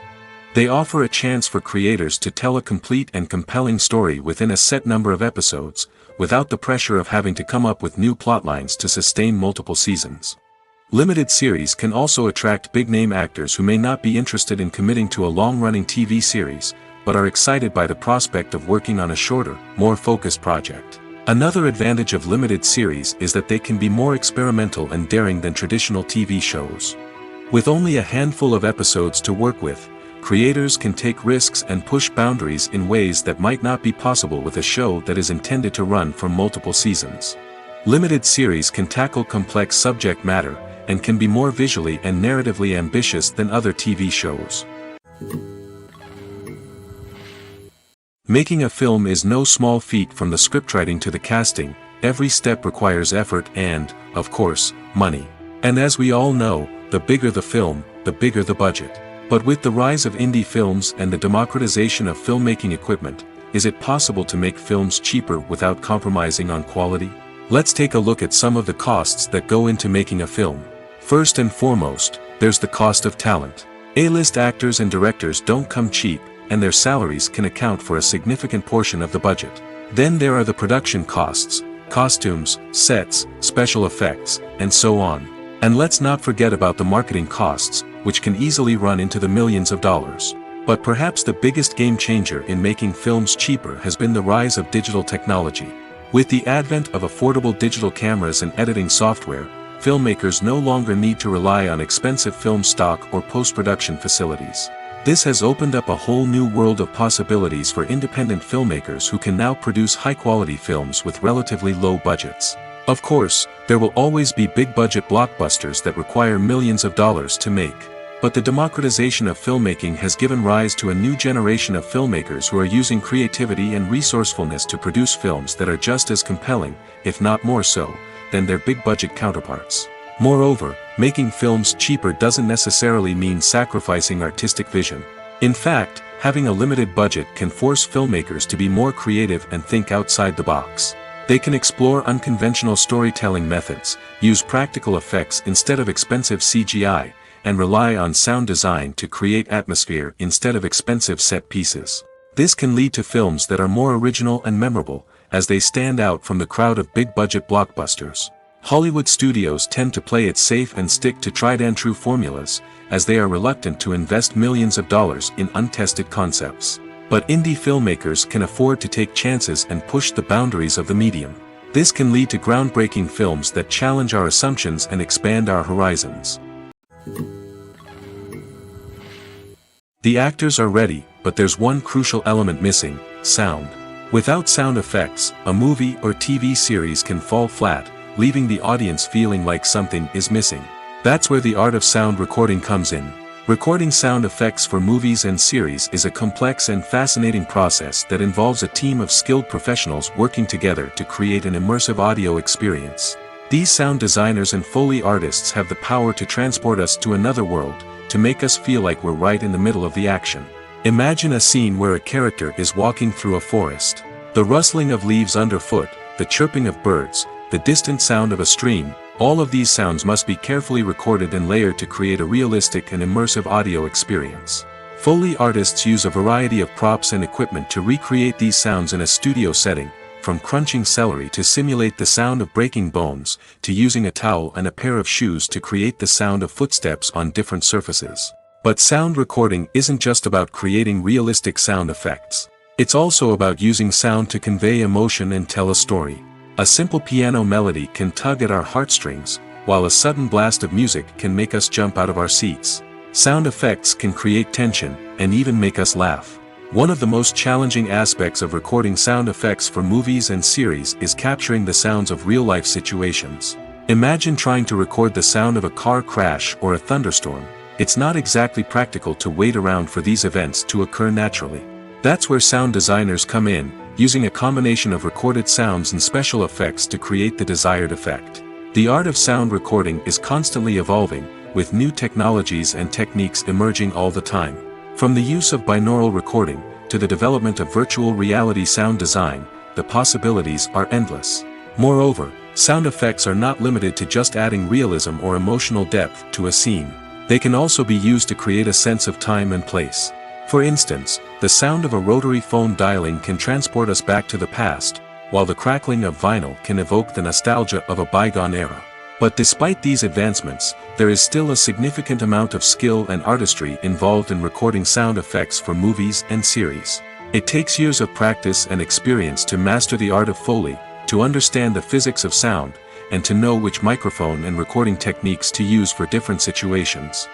They offer a chance for creators to tell a complete and compelling story within a set number of episodes, without the pressure of having to come up with new plotlines to sustain multiple seasons. Limited series can also attract big-name actors who may not be interested in committing to a long-running TV series, but are excited by the prospect of working on a shorter, more focused project. Another advantage of limited series is that they can be more experimental and daring than traditional TV shows. With only a handful of episodes to work with, creators can take risks and push boundaries in ways that might not be possible with a show that is intended to run for multiple seasons. Limited series can tackle complex subject matter, and can be more visually and narratively ambitious than other TV shows. Making a film is no small feat. From the scriptwriting to the casting, every step requires effort and, of course, money. And as we all know, the bigger the film, the bigger the budget. But with the rise of indie films and the democratization of filmmaking equipment, is it possible to make films cheaper without compromising on quality? Let's take a look at some of the costs that go into making a film. First and foremost, there's the cost of talent. A-list actors and directors don't come cheap, and their salaries can account for a significant portion of the budget. Then there are the production costs, costumes, sets, special effects, and so on. And let's not forget about the marketing costs, which can easily run into the millions of dollars. But perhaps the biggest game changer in making films cheaper has been the rise of digital technology. With the advent of affordable digital cameras and editing software, filmmakers no longer need to rely on expensive film stock or post-production facilities. This has opened up a whole new world of possibilities for independent filmmakers who can now produce high-quality films with relatively low budgets. Of course, there will always be big-budget blockbusters that require millions of dollars to make. But the democratization of filmmaking has given rise to a new generation of filmmakers who are using creativity and resourcefulness to produce films that are just as compelling, if not more so, than their big-budget counterparts. Moreover, making films cheaper doesn't necessarily mean sacrificing artistic vision. In fact, having a limited budget can force filmmakers to be more creative and think outside the box. They can explore unconventional storytelling methods, use practical effects instead of expensive CGI, and rely on sound design to create atmosphere instead of expensive set pieces. This can lead to films that are more original and memorable, as they stand out from the crowd of big-budget blockbusters. Hollywood studios tend to play it safe and stick to tried-and-true formulas, as they are reluctant to invest millions of dollars in untested concepts. But indie filmmakers can afford to take chances and push the boundaries of the medium. This can lead to groundbreaking films that challenge our assumptions and expand our horizons. The actors are ready, but there's one crucial element missing: sound. Without sound effects, a movie or TV series can fall flat, leaving the audience feeling like something is missing. That's where the art of sound recording comes in. Recording sound effects for movies and series is a complex and fascinating process that involves a team of skilled professionals working together to create an immersive audio experience. These sound designers and Foley artists have the power to transport us to another world, to make us feel like we're right in the middle of the action. Imagine a scene where a character is walking through a forest. The rustling of leaves underfoot, the chirping of birds, the distant sound of a stream, all of these sounds must be carefully recorded and layered to create a realistic and immersive audio experience. Foley artists use a variety of props and equipment to recreate these sounds in a studio setting, from crunching celery to simulate the sound of breaking bones, to using a towel and a pair of shoes to create the sound of footsteps on different surfaces. But sound recording isn't just about creating realistic sound effects. It's also about using sound to convey emotion and tell a story. A simple piano melody can tug at our heartstrings, while a sudden blast of music can make us jump out of our seats. Sound effects can create tension, and even make us laugh. One of the most challenging aspects of recording sound effects for movies and series is capturing the sounds of real-life situations. Imagine trying to record the sound of a car crash or a thunderstorm. It's not exactly practical to wait around for these events to occur naturally. That's where sound designers come in, using a combination of recorded sounds and special effects to create the desired effect. The art of sound recording is constantly evolving, with new technologies and techniques emerging all the time. From the use of binaural recording, to the development of virtual reality sound design, the possibilities are endless. Moreover, sound effects are not limited to just adding realism or emotional depth to a scene. They can also be used to create a sense of time and place. For instance, the sound of a rotary phone dialing can transport us back to the past, while the crackling of vinyl can evoke the nostalgia of a bygone era. But despite these advancements, there is still a significant amount of skill and artistry involved in recording sound effects for movies and series. It takes years of practice and experience to master the art of Foley, to understand the physics of sound, and to know which microphone and recording techniques to use for different situations.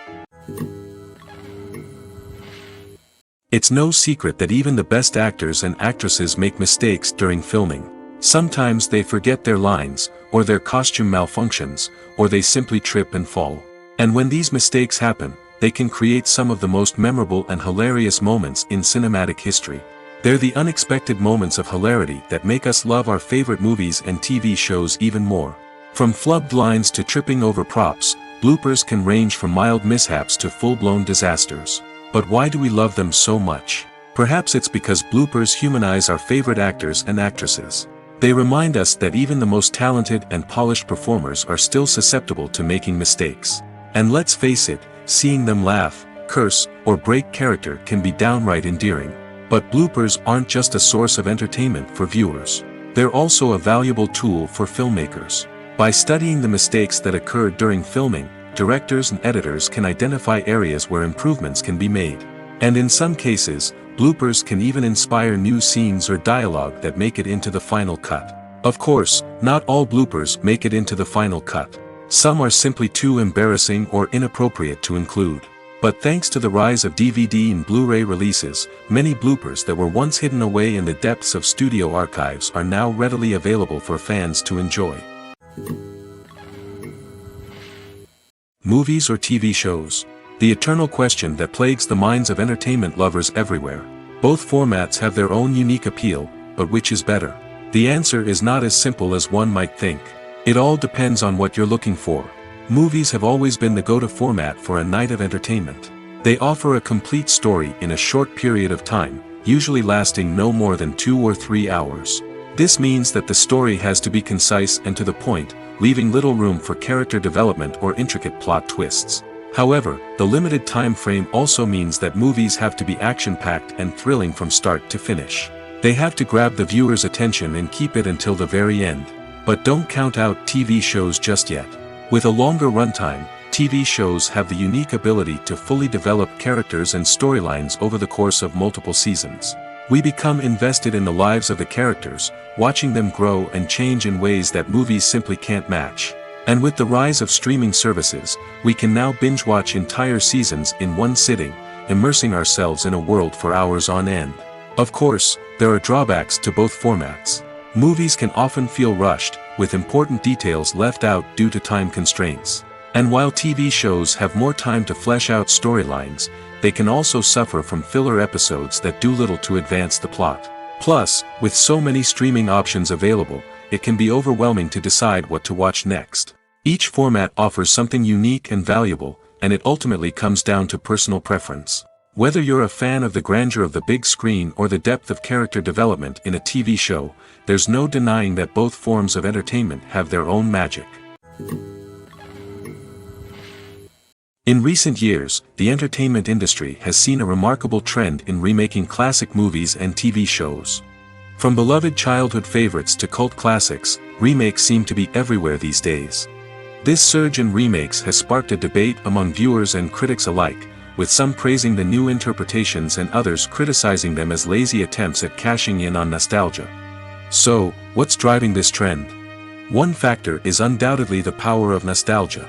It's no secret that even the best actors and actresses make mistakes during filming. Sometimes they forget their lines, or their costume malfunctions, or they simply trip and fall. And when these mistakes happen, they can create some of the most memorable and hilarious moments in cinematic history. They're the unexpected moments of hilarity that make us love our favorite movies and TV shows even more. From flubbed lines to tripping over props, bloopers can range from mild mishaps to full-blown disasters. But why do we love them so much? Perhaps it's because bloopers humanize our favorite actors and actresses. They remind us that even the most talented and polished performers are still susceptible to making mistakes. And let's face it, seeing them laugh, curse, or break character can be downright endearing. But bloopers aren't just a source of entertainment for viewers. They're also a valuable tool for filmmakers. By studying the mistakes that occurred during filming, directors and editors can identify areas where improvements can be made. And in some cases, bloopers can even inspire new scenes or dialogue that make it into the final cut. Of course, not all bloopers make it into the final cut. Some are simply too embarrassing or inappropriate to include. But thanks to the rise of DVD and Blu-ray releases, many bloopers that were once hidden away in the depths of studio archives are now readily available for fans to enjoy. Movies or TV shows? The eternal question that plagues the minds of entertainment lovers everywhere. Both formats have their own unique appeal, but which is better? The answer is not as simple as one might think. It all depends on what you're looking for. Movies have always been the go-to format for a night of entertainment. They offer a complete story in a short period of time, usually lasting no more than 2 or 3 hours. This means that the story has to be concise and to the point, leaving little room for character development or intricate plot twists. However, the limited time frame also means that movies have to be action-packed and thrilling from start to finish. They have to grab the viewer's attention and keep it until the very end. But don't count out TV shows just yet. With a longer runtime, TV shows have the unique ability to fully develop characters and storylines over the course of multiple seasons. We become invested in the lives of the characters, watching them grow and change in ways that movies simply can't match. And with the rise of streaming services, we can now binge-watch entire seasons in one sitting, immersing ourselves in a world for hours on end. Of course, there are drawbacks to both formats. Movies can often feel rushed, with important details left out due to time constraints. And while TV shows have more time to flesh out storylines, they can also suffer from filler episodes that do little to advance the plot. Plus, with so many streaming options available, it can be overwhelming to decide what to watch next. Each format offers something unique and valuable, and it ultimately comes down to personal preference. Whether you're a fan of the grandeur of the big screen or the depth of character development in a TV show, there's no denying that both forms of entertainment have their own magic. In recent years, the entertainment industry has seen a remarkable trend in remaking classic movies and TV shows. From beloved childhood favorites to cult classics, remakes seem to be everywhere these days. This surge in remakes has sparked a debate among viewers and critics alike, with some praising the new interpretations and others criticizing them as lazy attempts at cashing in on nostalgia. So, what's driving this trend? One factor is undoubtedly the power of nostalgia.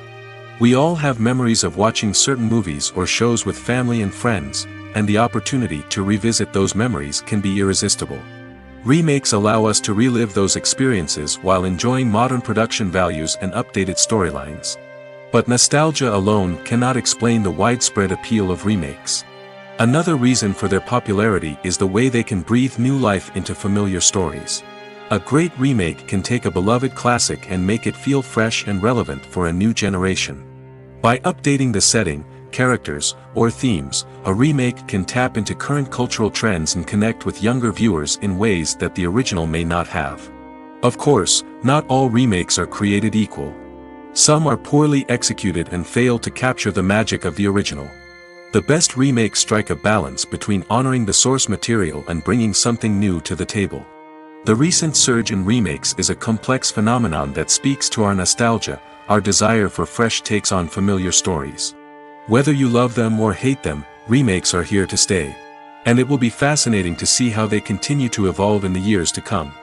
We all have memories of watching certain movies or shows with family and friends, and the opportunity to revisit those memories can be irresistible. Remakes allow us to relive those experiences while enjoying modern production values and updated storylines. But nostalgia alone cannot explain the widespread appeal of remakes. Another reason for their popularity is the way they can breathe new life into familiar stories. A great remake can take a beloved classic and make it feel fresh and relevant for a new generation. By updating the setting, characters, or themes, a remake can tap into current cultural trends and connect with younger viewers in ways that the original may not have. Of course, not all remakes are created equal. Some are poorly executed and fail to capture the magic of the original. The best remakes strike a balance between honoring the source material and bringing something new to the table. The recent surge in remakes is a complex phenomenon that speaks to our nostalgia, our desire for fresh takes on familiar stories. Whether you love them or hate them, remakes are here to stay. And it will be fascinating to see how they continue to evolve in the years to come.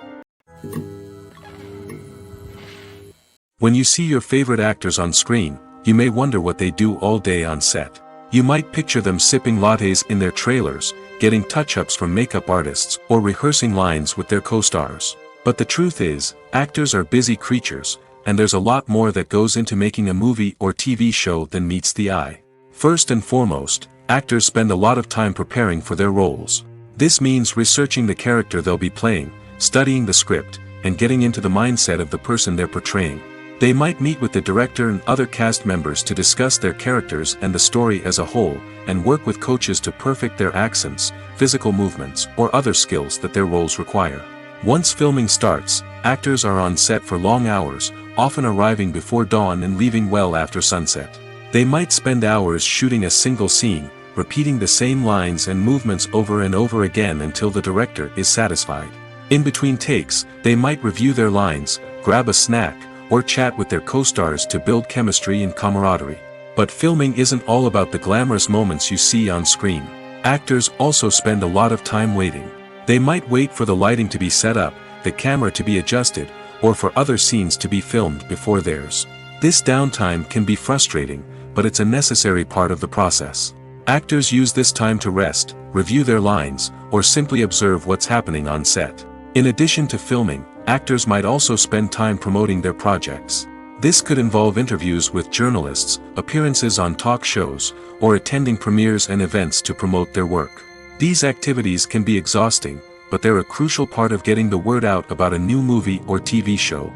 When you see your favorite actors on screen, you may wonder what they do all day on set. You might picture them sipping lattes in their trailers, getting touch-ups from makeup artists, or rehearsing lines with their co-stars. But the truth is, actors are busy creatures, and there's a lot more that goes into making a movie or TV show than meets the eye. First and foremost, actors spend a lot of time preparing for their roles. This means researching the character they'll be playing, studying the script, and getting into the mindset of the person they're portraying. They might meet with the director and other cast members to discuss their characters and the story as a whole, and work with coaches to perfect their accents, physical movements, or other skills that their roles require. Once filming starts, actors are on set for long hours, often arriving before dawn and leaving well after sunset. They might spend hours shooting a single scene, repeating the same lines and movements over and over again until the director is satisfied. In between takes, they might review their lines, grab a snack, or chat with their co-stars to build chemistry and camaraderie. But filming isn't all about the glamorous moments you see on screen. Actors also spend a lot of time waiting. They might wait for the lighting to be set up, the camera to be adjusted, or for other scenes to be filmed before theirs. This downtime can be frustrating, but it's a necessary part of the process. Actors use this time to rest, review their lines, or simply observe what's happening on set. In addition to filming, actors might also spend time promoting their projects. This could involve interviews with journalists, appearances on talk shows, or attending premieres and events to promote their work. These activities can be exhausting, but they're a crucial part of getting the word out about a new movie or TV show.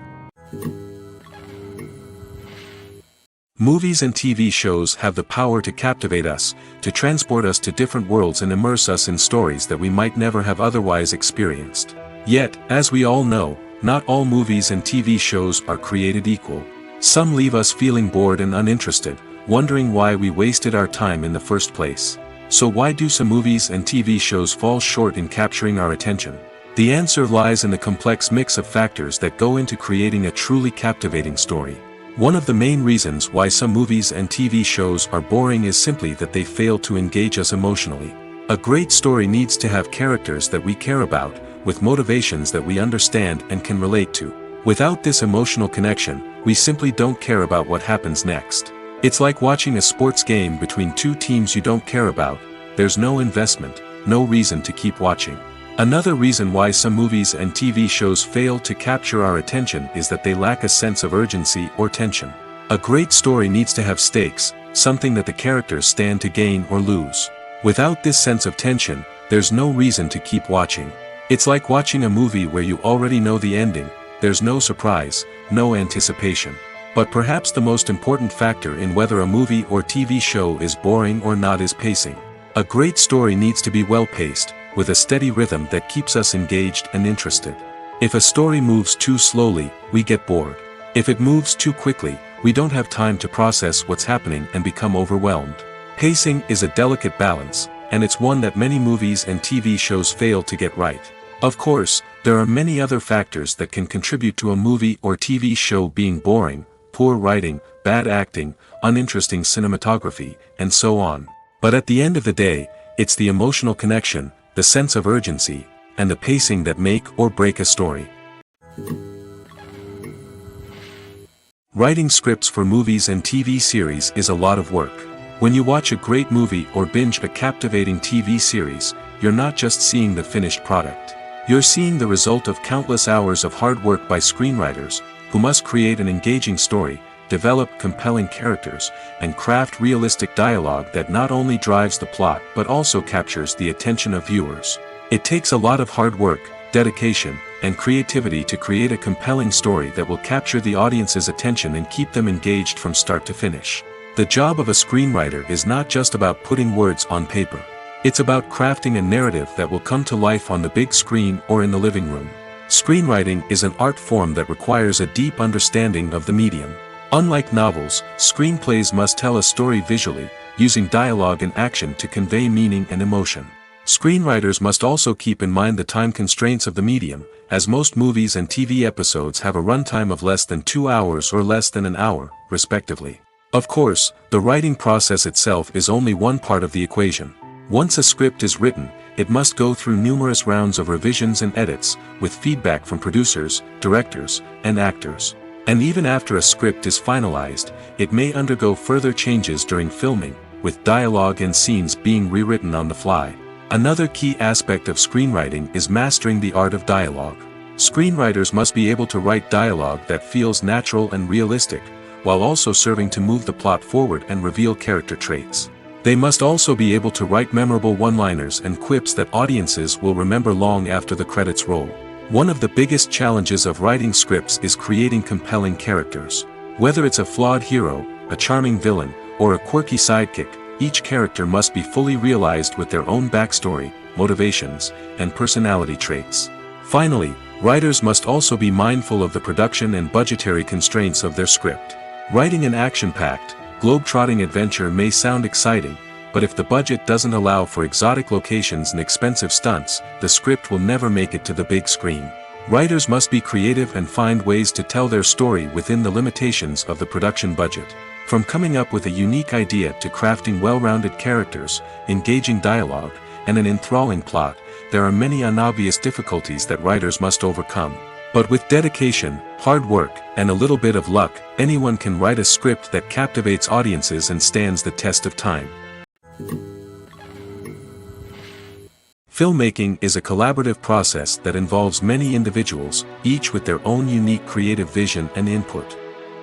Movies and TV shows have the power to captivate us, to transport us to different worlds and immerse us in stories that we might never have otherwise experienced. Yet, as we all know, not all movies and TV shows are created equal. Some leave us feeling bored and uninterested, wondering why we wasted our time in the first place. So why do some movies and TV shows fall short in capturing our attention? The answer lies in the complex mix of factors that go into creating a truly captivating story. One of the main reasons why some movies and TV shows are boring is simply that they fail to engage us emotionally. A great story needs to have characters that we care about, with motivations that we understand and can relate to. Without this emotional connection, we simply don't care about what happens next. It's like watching a sports game between two teams you don't care about. There's no investment, no reason to keep watching. Another reason why some movies and TV shows fail to capture our attention is that they lack a sense of urgency or tension. A great story needs to have stakes, something that the characters stand to gain or lose. Without this sense of tension, there's no reason to keep watching. It's like watching a movie where you already know the ending. There's no surprise, no anticipation. But perhaps the most important factor in whether a movie or TV show is boring or not is pacing. A great story needs to be well-paced, with a steady rhythm that keeps us engaged and interested. If a story moves too slowly, we get bored. If it moves too quickly, we don't have time to process what's happening and become overwhelmed. Pacing is a delicate balance, and it's one that many movies and TV shows fail to get right. Of course, there are many other factors that can contribute to a movie or TV show being boring: poor writing, bad acting, uninteresting cinematography, and so on. But at the end of the day, it's the emotional connection, the sense of urgency, and the pacing that make or break a story. Writing scripts for movies and TV series is a lot of work. When you watch a great movie or binge a captivating TV series, you're not just seeing the finished product. You're seeing the result of countless hours of hard work by screenwriters, who must create an engaging story, develop compelling characters, and craft realistic dialogue that not only drives the plot but also captures the attention of viewers. It takes a lot of hard work, dedication, and creativity to create a compelling story that will capture the audience's attention and keep them engaged from start to finish. The job of a screenwriter is not just about putting words on paper. It's about crafting a narrative that will come to life on the big screen or in the living room. Screenwriting is an art form that requires a deep understanding of the medium. Unlike novels, screenplays must tell a story visually, using dialogue and action to convey meaning and emotion. Screenwriters must also keep in mind the time constraints of the medium, as most movies and TV episodes have a runtime of less than 2 hours or less than an hour, respectively. Of course, the writing process itself is only one part of the equation. Once a script is written, it must go through numerous rounds of revisions and edits, with feedback from producers, directors, and actors. And even after a script is finalized, it may undergo further changes during filming, with dialogue and scenes being rewritten on the fly. Another key aspect of screenwriting is mastering the art of dialogue. Screenwriters must be able to write dialogue that feels natural and realistic, while also serving to move the plot forward and reveal character traits. They must also be able to write memorable one-liners and quips that audiences will remember long after the credits roll. One of the biggest challenges of writing scripts is creating compelling characters. Whether it's a flawed hero, a charming villain, or a quirky sidekick, each character must be fully realized with their own backstory, motivations, and personality traits. Finally, writers must also be mindful of the production and budgetary constraints of their script. Writing an action-packed, globe-trotting adventure may sound exciting, but if the budget doesn't allow for exotic locations and expensive stunts, the script will never make it to the big screen. Writers must be creative and find ways to tell their story within the limitations of the production budget. From coming up with a unique idea to crafting well-rounded characters, engaging dialogue, and an enthralling plot, there are many unobvious difficulties that writers must overcome. But with dedication, hard work, and a little bit of luck, anyone can write a script that captivates audiences and stands the test of time. Filmmaking is a collaborative process that involves many individuals, each with their own unique creative vision and input.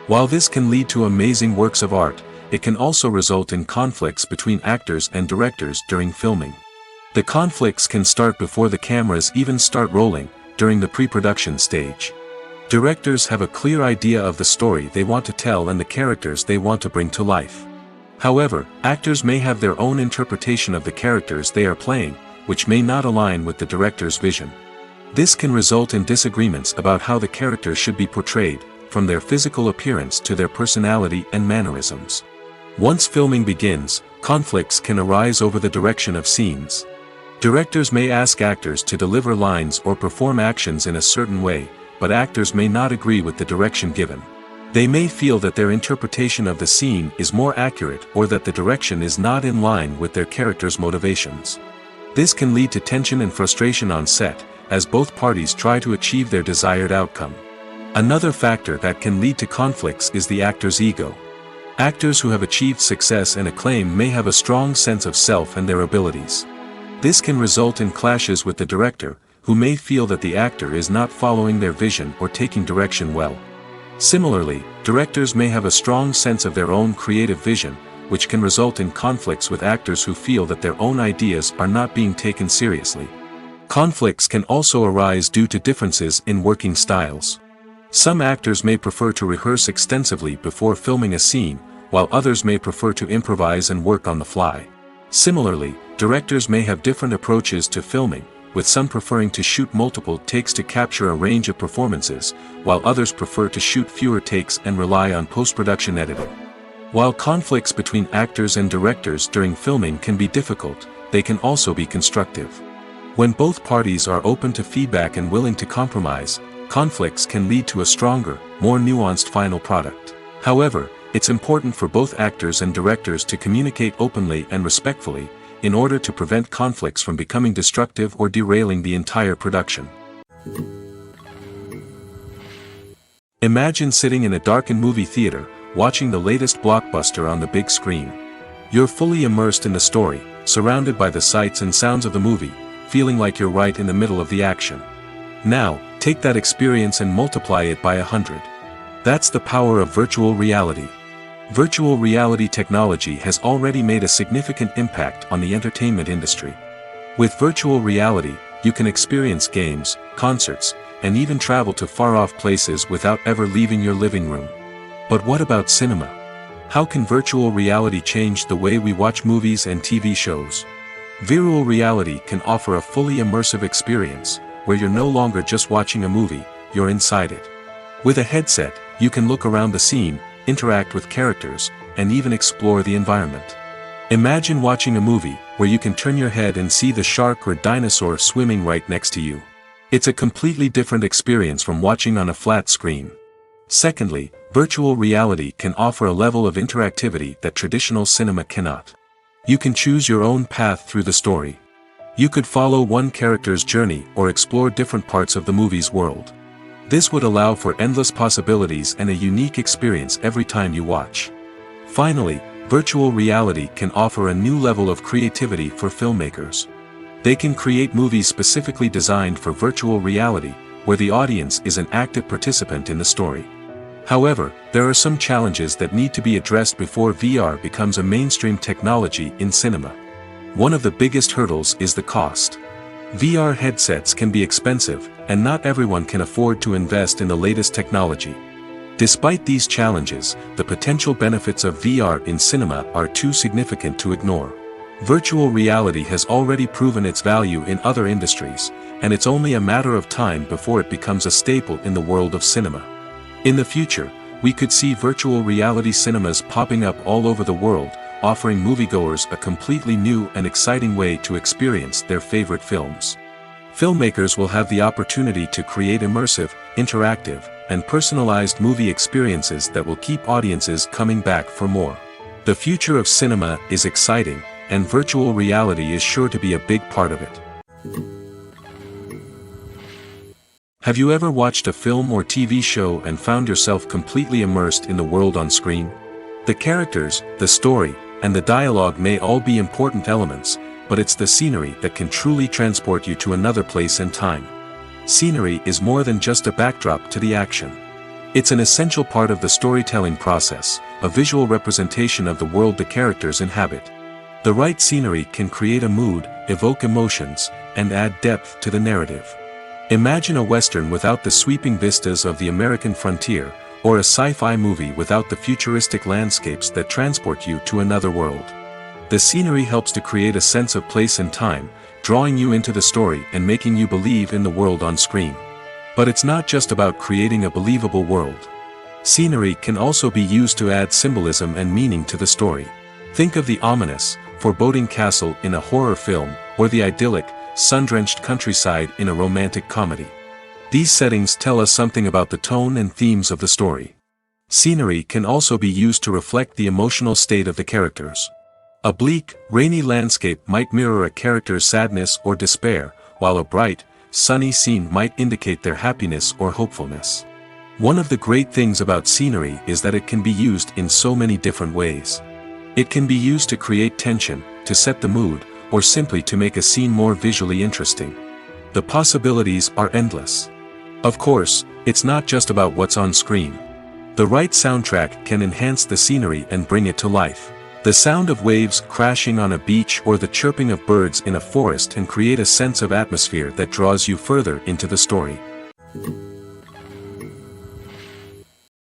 While this can lead to amazing works of art, it can also result in conflicts between actors and directors during filming. The conflicts can start before the cameras even start rolling, during the pre-production stage. Directors have a clear idea of the story they want to tell and the characters they want to bring to life. However, actors may have their own interpretation of the characters they are playing, which may not align with the director's vision. This can result in disagreements about how the characters should be portrayed, from their physical appearance to their personality and mannerisms. Once filming begins, conflicts can arise over the direction of scenes. Directors may ask actors to deliver lines or perform actions in a certain way, but actors may not agree with the direction given. They may feel that their interpretation of the scene is more accurate or that the direction is not in line with their character's motivations. This can lead to tension and frustration on set, as both parties try to achieve their desired outcome. Another factor that can lead to conflicts is the actor's ego. Actors who have achieved success and acclaim may have a strong sense of self and their abilities. This can result in clashes with the director, who may feel that the actor is not following their vision or taking direction well. Similarly, directors may have a strong sense of their own creative vision, which can result in conflicts with actors who feel that their own ideas are not being taken seriously. Conflicts can also arise due to differences in working styles. Some actors may prefer to rehearse extensively before filming a scene, while others may prefer to improvise and work on the fly. Similarly, directors may have different approaches to filming, with some preferring to shoot multiple takes to capture a range of performances, while others prefer to shoot fewer takes and rely on post-production editing. While conflicts between actors and directors during filming can be difficult, they can also be constructive. When both parties are open to feedback and willing to compromise, conflicts can lead to a stronger, more nuanced final product. However, it's important for both actors and directors to communicate openly and respectfully, in order to prevent conflicts from becoming destructive or derailing the entire production. Imagine sitting in a darkened movie theater, watching the latest blockbuster on the big screen. You're fully immersed in the story, surrounded by the sights and sounds of the movie, feeling like you're right in the middle of the action. Now, take that experience and multiply it by 100. That's the power of virtual reality. Virtual reality technology has already made a significant impact on the entertainment industry. With virtual reality, you can experience games, concerts, and even travel to far-off places without ever leaving your living room. But what about cinema? How can virtual reality change the way we watch movies and TV shows? Virtual reality can offer a fully immersive experience, where you're no longer just watching a movie, you're inside it. With a headset, you can look around the scene, interact with characters, and even explore the environment. Imagine watching a movie where you can turn your head and see the shark or dinosaur swimming right next to you. It's a completely different experience from watching on a flat screen. Secondly, virtual reality can offer a level of interactivity that traditional cinema cannot. You can choose your own path through the story. You could follow one character's journey or explore different parts of the movie's world. This would allow for endless possibilities and a unique experience every time you watch. Finally, virtual reality can offer a new level of creativity for filmmakers. They can create movies specifically designed for virtual reality, where the audience is an active participant in the story. However, there are some challenges that need to be addressed before VR becomes a mainstream technology in cinema. One of the biggest hurdles is the cost. VR headsets can be expensive, and not everyone can afford to invest in the latest technology. Despite these challenges, the potential benefits of VR in cinema are too significant to ignore. Virtual reality has already proven its value in other industries, and it's only a matter of time before it becomes a staple in the world of cinema. In the future, we could see virtual reality cinemas popping up all over the world, offering moviegoers a completely new and exciting way to experience their favorite films. Filmmakers will have the opportunity to create immersive, interactive, and personalized movie experiences that will keep audiences coming back for more. The future of cinema is exciting, and virtual reality is sure to be a big part of it. Have you ever watched a film or TV show and found yourself completely immersed in the world on screen? The characters, the story, and the dialogue may all be important elements, but it's the scenery that can truly transport you to another place and time. Scenery is more than just a backdrop to the action. It's an essential part of the storytelling process, a visual representation of the world the characters inhabit. The right scenery can create a mood, evoke emotions, and add depth to the narrative. Imagine a Western without the sweeping vistas of the American frontier, or a sci-fi movie without the futuristic landscapes that transport you to another world. The scenery helps to create a sense of place and time, drawing you into the story and making you believe in the world on screen. But it's not just about creating a believable world. Scenery can also be used to add symbolism and meaning to the story. Think of the ominous, foreboding castle in a horror film, or the idyllic, sun-drenched countryside in a romantic comedy. These settings tell us something about the tone and themes of the story. Scenery can also be used to reflect the emotional state of the characters. A bleak, rainy landscape might mirror a character's sadness or despair, while a bright, sunny scene might indicate their happiness or hopefulness. One of the great things about scenery is that it can be used in so many different ways. It can be used to create tension, to set the mood, or simply to make a scene more visually interesting. The possibilities are endless. Of course, it's not just about what's on screen. The right soundtrack can enhance the scenery and bring it to life. The sound of waves crashing on a beach or the chirping of birds in a forest can create a sense of atmosphere that draws you further into the story.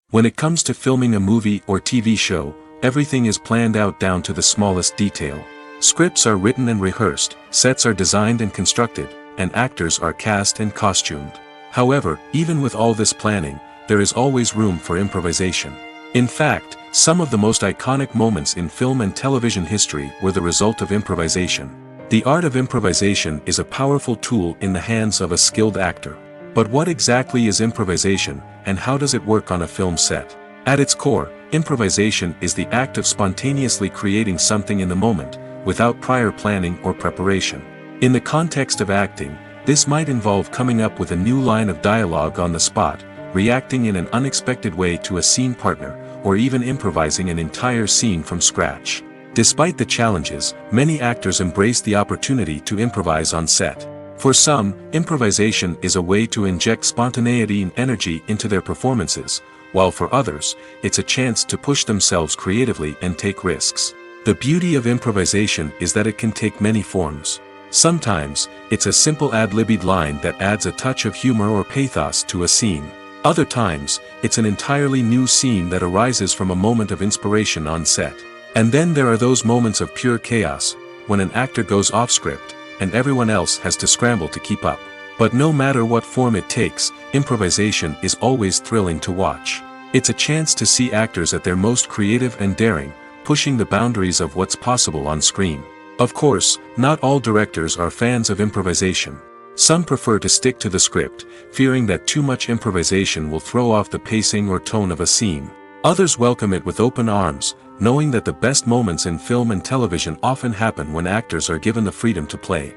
When it comes to filming a movie or TV show, everything is planned out down to the smallest detail. Scripts are written and rehearsed, sets are designed and constructed, and actors are cast and costumed. However, even with all this planning, there is always room for improvisation. In fact, some of the most iconic moments in film and television history were the result of improvisation. The art of improvisation is a powerful tool in the hands of a skilled actor. But what exactly is improvisation, and how does it work on a film set? At its core, improvisation is the act of spontaneously creating something in the moment, without prior planning or preparation. In the context of acting, this might involve coming up with a new line of dialogue on the spot, reacting in an unexpected way to a scene partner, or even improvising an entire scene from scratch. Despite the challenges, many actors embrace the opportunity to improvise on set. For some, improvisation is a way to inject spontaneity and energy into their performances, while for others, it's a chance to push themselves creatively and take risks. The beauty of improvisation is that it can take many forms. Sometimes, it's a simple ad-libbed line that adds a touch of humor or pathos to a scene. Other times, it's an entirely new scene that arises from a moment of inspiration on set. And then there are those moments of pure chaos, when an actor goes off script, and everyone else has to scramble to keep up. But no matter what form it takes, improvisation is always thrilling to watch. It's a chance to see actors at their most creative and daring, pushing the boundaries of what's possible on screen. Of course, not all directors are fans of improvisation. Some prefer to stick to the script, fearing that too much improvisation will throw off the pacing or tone of a scene. Others welcome it with open arms, knowing that the best moments in film and television often happen when actors are given the freedom to play.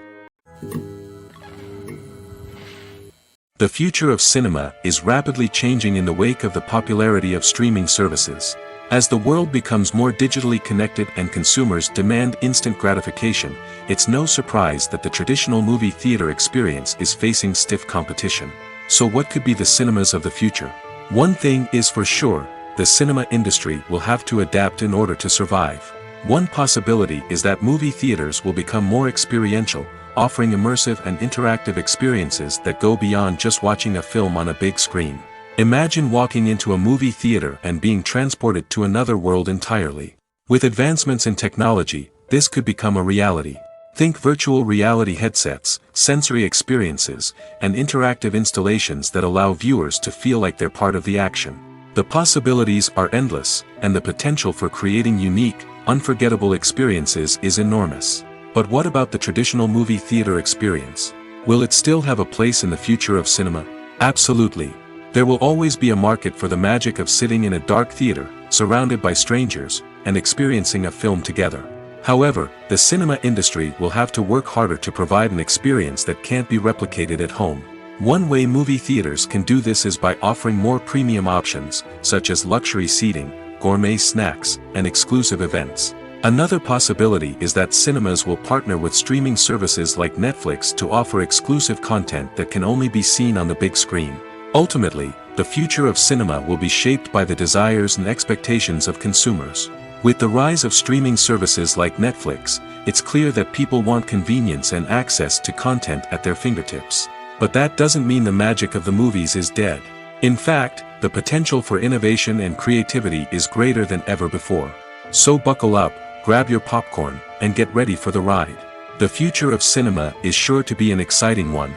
The future of cinema is rapidly changing in the wake of the popularity of streaming services. As the world becomes more digitally connected and consumers demand instant gratification, it's no surprise that the traditional movie theater experience is facing stiff competition. So what could be the cinemas of the future? One thing is for sure, the cinema industry will have to adapt in order to survive. One possibility is that movie theaters will become more experiential, offering immersive and interactive experiences that go beyond just watching a film on a big screen. Imagine walking into a movie theater and being transported to another world entirely. With advancements in technology, this could become a reality. Think virtual reality headsets, sensory experiences, and interactive installations that allow viewers to feel like they're part of the action. The possibilities are endless, and the potential for creating unique, unforgettable experiences is enormous. But what about the traditional movie theater experience? Will it still have a place in the future of cinema? Absolutely. There will always be a market for the magic of sitting in a dark theater, surrounded by strangers, and experiencing a film together. However, the cinema industry will have to work harder to provide an experience that can't be replicated at home. One way movie theaters can do this is by offering more premium options, such as luxury seating, gourmet snacks, and exclusive events. Another possibility is that cinemas will partner with streaming services like Netflix to offer exclusive content that can only be seen on the big screen. Ultimately, the future of cinema will be shaped by the desires and expectations of consumers. With the rise of streaming services like Netflix, it's clear that people want convenience and access to content at their fingertips. But that doesn't mean the magic of the movies is dead. In fact, the potential for innovation and creativity is greater than ever before. So buckle up, grab your popcorn, and get ready for the ride. The future of cinema is sure to be an exciting one.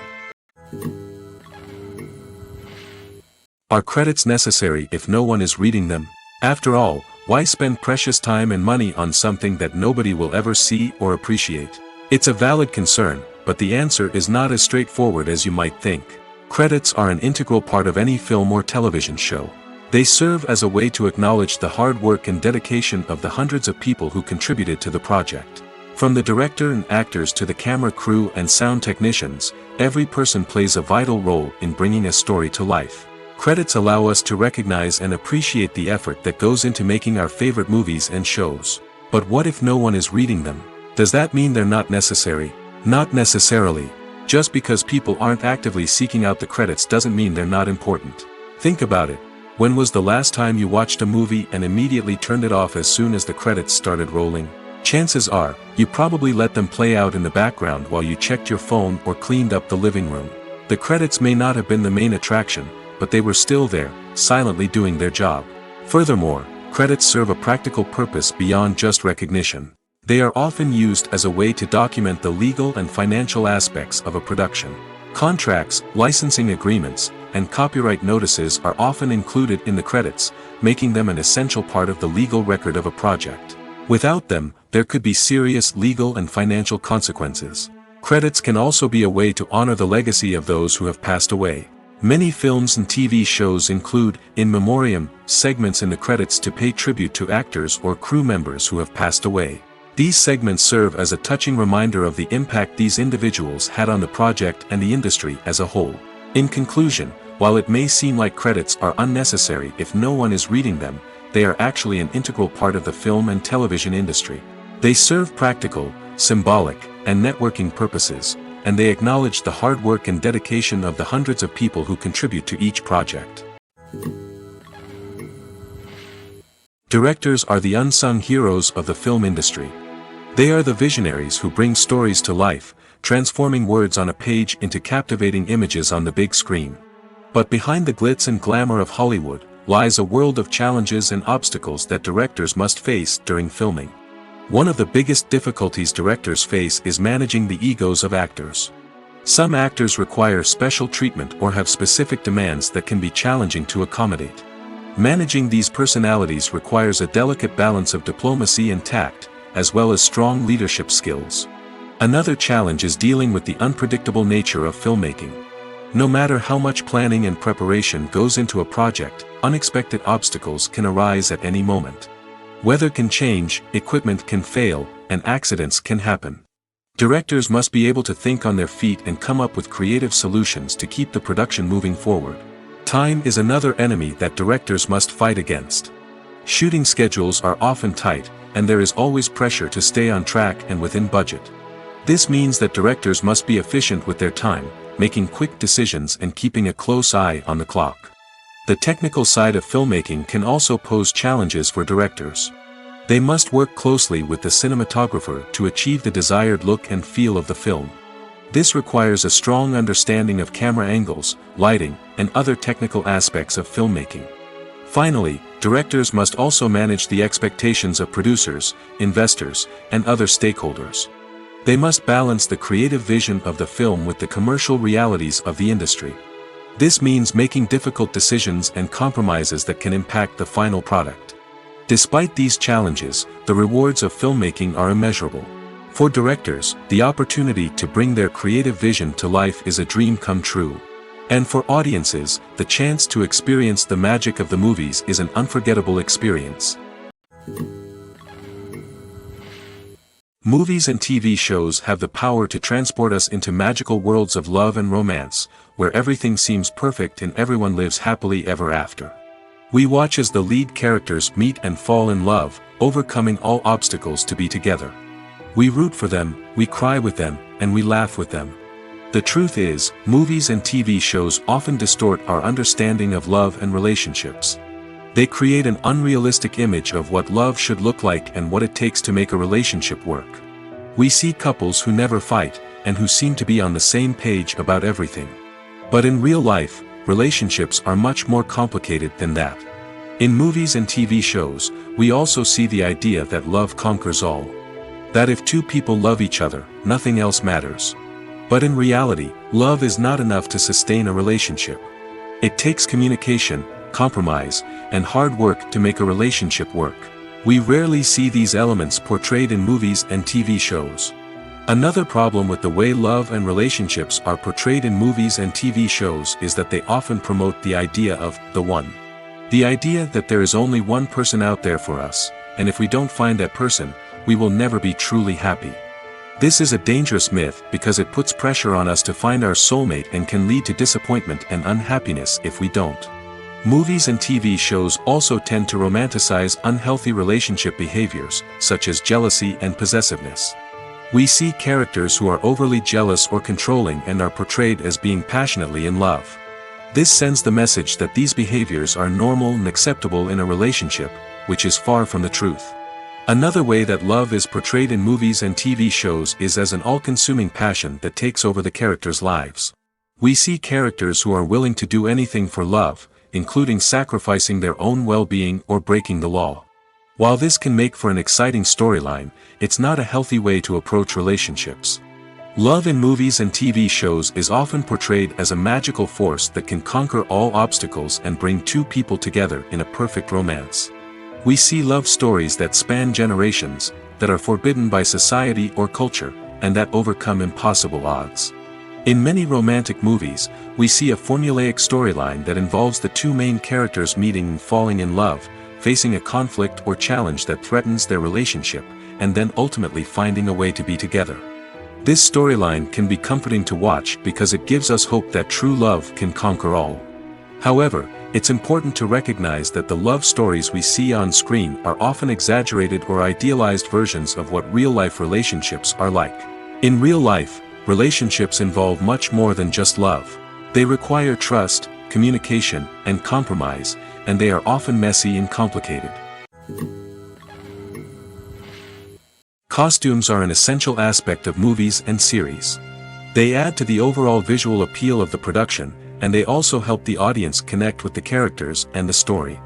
Are credits necessary if no one is reading them? After all, Why spend precious time and money on something that nobody will ever see or appreciate? It's a valid concern, but the answer is not as straightforward as you might think. Credits are an integral part of any film or television show. They serve as a way to acknowledge the hard work and dedication of the hundreds of people who contributed to the project. From the director and actors to the camera crew and sound technicians, every person plays a vital role in bringing a story to life. Credits allow us to recognize and appreciate the effort that goes into making our favorite movies and shows. But what if no one is reading them? Does that mean they're not necessary? Not necessarily. Just because people aren't actively seeking out the credits doesn't mean they're not important. Think about it. When was the last time you watched a movie and immediately turned it off as soon as the credits started rolling? Chances are, you probably let them play out in the background while you checked your phone or cleaned up the living room. The credits may not have been the main attraction, but they were still there, silently doing their job. Furthermore, credits serve a practical purpose beyond just recognition. They are often used as a way to document the legal and financial aspects of a production. Contracts, licensing agreements, and copyright notices are often included in the credits, making them an essential part of the legal record of a project. Without them, there could be serious legal and financial consequences. Credits can also be a way to honor the legacy of those who have passed away. Many films and TV shows include, in memoriam, segments in the credits to pay tribute to actors or crew members who have passed away. These segments serve as a touching reminder of the impact these individuals had on the project and the industry as a whole. In conclusion, while it may seem like credits are unnecessary if no one is reading them, they are actually an integral part of the film and television industry. They serve practical, symbolic, and networking purposes, and they acknowledge the hard work and dedication of the hundreds of people who contribute to each project. Directors are the unsung heroes of the film industry. They are the visionaries who bring stories to life, transforming words on a page into captivating images on the big screen. But behind the glitz and glamour of Hollywood, lies a world of challenges and obstacles that directors must face during filming. One of the biggest difficulties directors face is managing the egos of actors. Some actors require special treatment or have specific demands that can be challenging to accommodate. Managing these personalities requires a delicate balance of diplomacy and tact, as well as strong leadership skills. Another challenge is dealing with the unpredictable nature of filmmaking. No matter how much planning and preparation goes into a project, unexpected obstacles can arise at any moment. Weather can change, equipment can fail, and accidents can happen. Directors must be able to think on their feet and come up with creative solutions to keep the production moving forward. Time is another enemy that directors must fight against. Shooting schedules are often tight, and there is always pressure to stay on track and within budget. This means that directors must be efficient with their time, making quick decisions and keeping a close eye on the clock. The technical side of filmmaking can also pose challenges for directors. They must work closely with the cinematographer to achieve the desired look and feel of the film. This requires a strong understanding of camera angles, lighting, and other technical aspects of filmmaking. Finally, directors must also manage the expectations of producers, investors, and other stakeholders. They must balance the creative vision of the film with the commercial realities of the industry. This means making difficult decisions and compromises that can impact the final product. Despite these challenges, the rewards of filmmaking are immeasurable. For directors, the opportunity to bring their creative vision to life is a dream come true. And for audiences, the chance to experience the magic of the movies is an unforgettable experience. Movies and TV shows have the power to transport us into magical worlds of love and romance, where everything seems perfect and everyone lives happily ever after. We watch as the lead characters meet and fall in love, overcoming all obstacles to be together. We root for them, we cry with them, and we laugh with them. The truth is, movies and TV shows often distort our understanding of love and relationships. They create an unrealistic image of what love should look like and what it takes to make a relationship work. We see couples who never fight, and who seem to be on the same page about everything. But in real life, relationships are much more complicated than that. In movies and TV shows, we also see the idea that love conquers all. That if two people love each other, nothing else matters. But in reality, love is not enough to sustain a relationship. It takes communication, compromise, and hard work to make a relationship work. We rarely see these elements portrayed in movies and TV shows. Another problem with the way love and relationships are portrayed in movies and TV shows is that they often promote the idea of the one. The idea that there is only one person out there for us, and if we don't find that person, we will never be truly happy. This is a dangerous myth because it puts pressure on us to find our soulmate and can lead to disappointment and unhappiness if we don't. Movies and TV shows also tend to romanticize unhealthy relationship behaviors, such as jealousy and possessiveness. We see characters who are overly jealous or controlling and are portrayed as being passionately in love. This sends the message that these behaviors are normal and acceptable in a relationship, which is far from the truth. Another way that love is portrayed in movies and TV shows is as an all-consuming passion that takes over the characters' lives. We see characters who are willing to do anything for love, including sacrificing their own well-being or breaking the law. While this can make for an exciting storyline, it's not a healthy way to approach relationships. Love in movies and TV shows is often portrayed as a magical force that can conquer all obstacles and bring two people together in a perfect romance. We see love stories that span generations, that are forbidden by society or culture, and that overcome impossible odds. In many romantic movies, we see a formulaic storyline that involves the two main characters meeting and falling in love, facing a conflict or challenge that threatens their relationship, and then ultimately finding a way to be together. This storyline can be comforting to watch because it gives us hope that true love can conquer all. However, it's important to recognize that the love stories we see on screen are often exaggerated or idealized versions of what real-life relationships are like. In real life, relationships involve much more than just love. They require trust, communication, and compromise, and they are often messy and complicated. Costumes are an essential aspect of movies and series. They add to the overall visual appeal of the production, and they also help the audience connect with the characters and the story.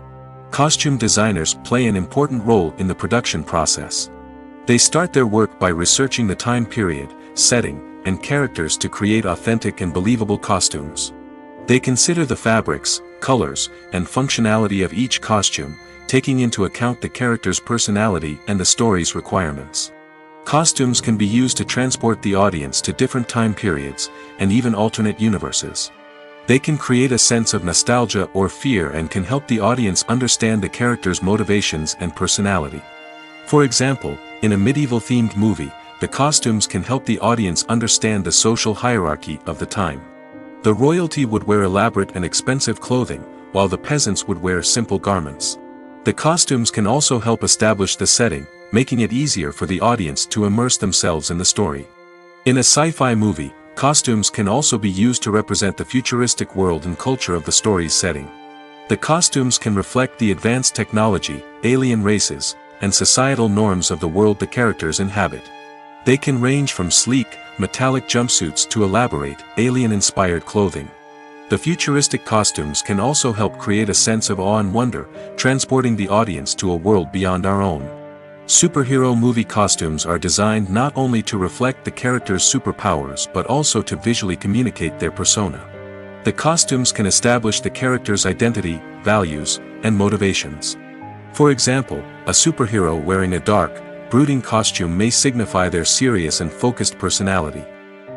Costume designers play an important role in the production process. They start their work by researching the time period, setting, and characters to create authentic and believable costumes. They consider the fabrics, colors, and functionality of each costume, taking into account the character's personality and the story's requirements. Costumes can be used to transport the audience to different time periods, and even alternate universes. They can create a sense of nostalgia or fear and can help the audience understand the character's motivations and personality. For example, in a medieval-themed movie, the costumes can help the audience understand the social hierarchy of the time. The royalty would wear elaborate and expensive clothing, while the peasants would wear simple garments. The costumes can also help establish the setting, making it easier for the audience to immerse themselves in the story. In a sci-fi movie, costumes can also be used to represent the futuristic world and culture of the story's setting. The costumes can reflect the advanced technology, alien races, and societal norms of the world the characters inhabit. They can range from sleek, metallic jumpsuits to elaborate, alien-inspired clothing. The futuristic costumes can also help create a sense of awe and wonder, transporting the audience to a world beyond our own. Superhero movie costumes are designed not only to reflect the character's superpowers but also to visually communicate their persona. The costumes can establish the character's identity, values, and motivations. For example, a superhero wearing a dark, brooding costume may signify their serious and focused personality.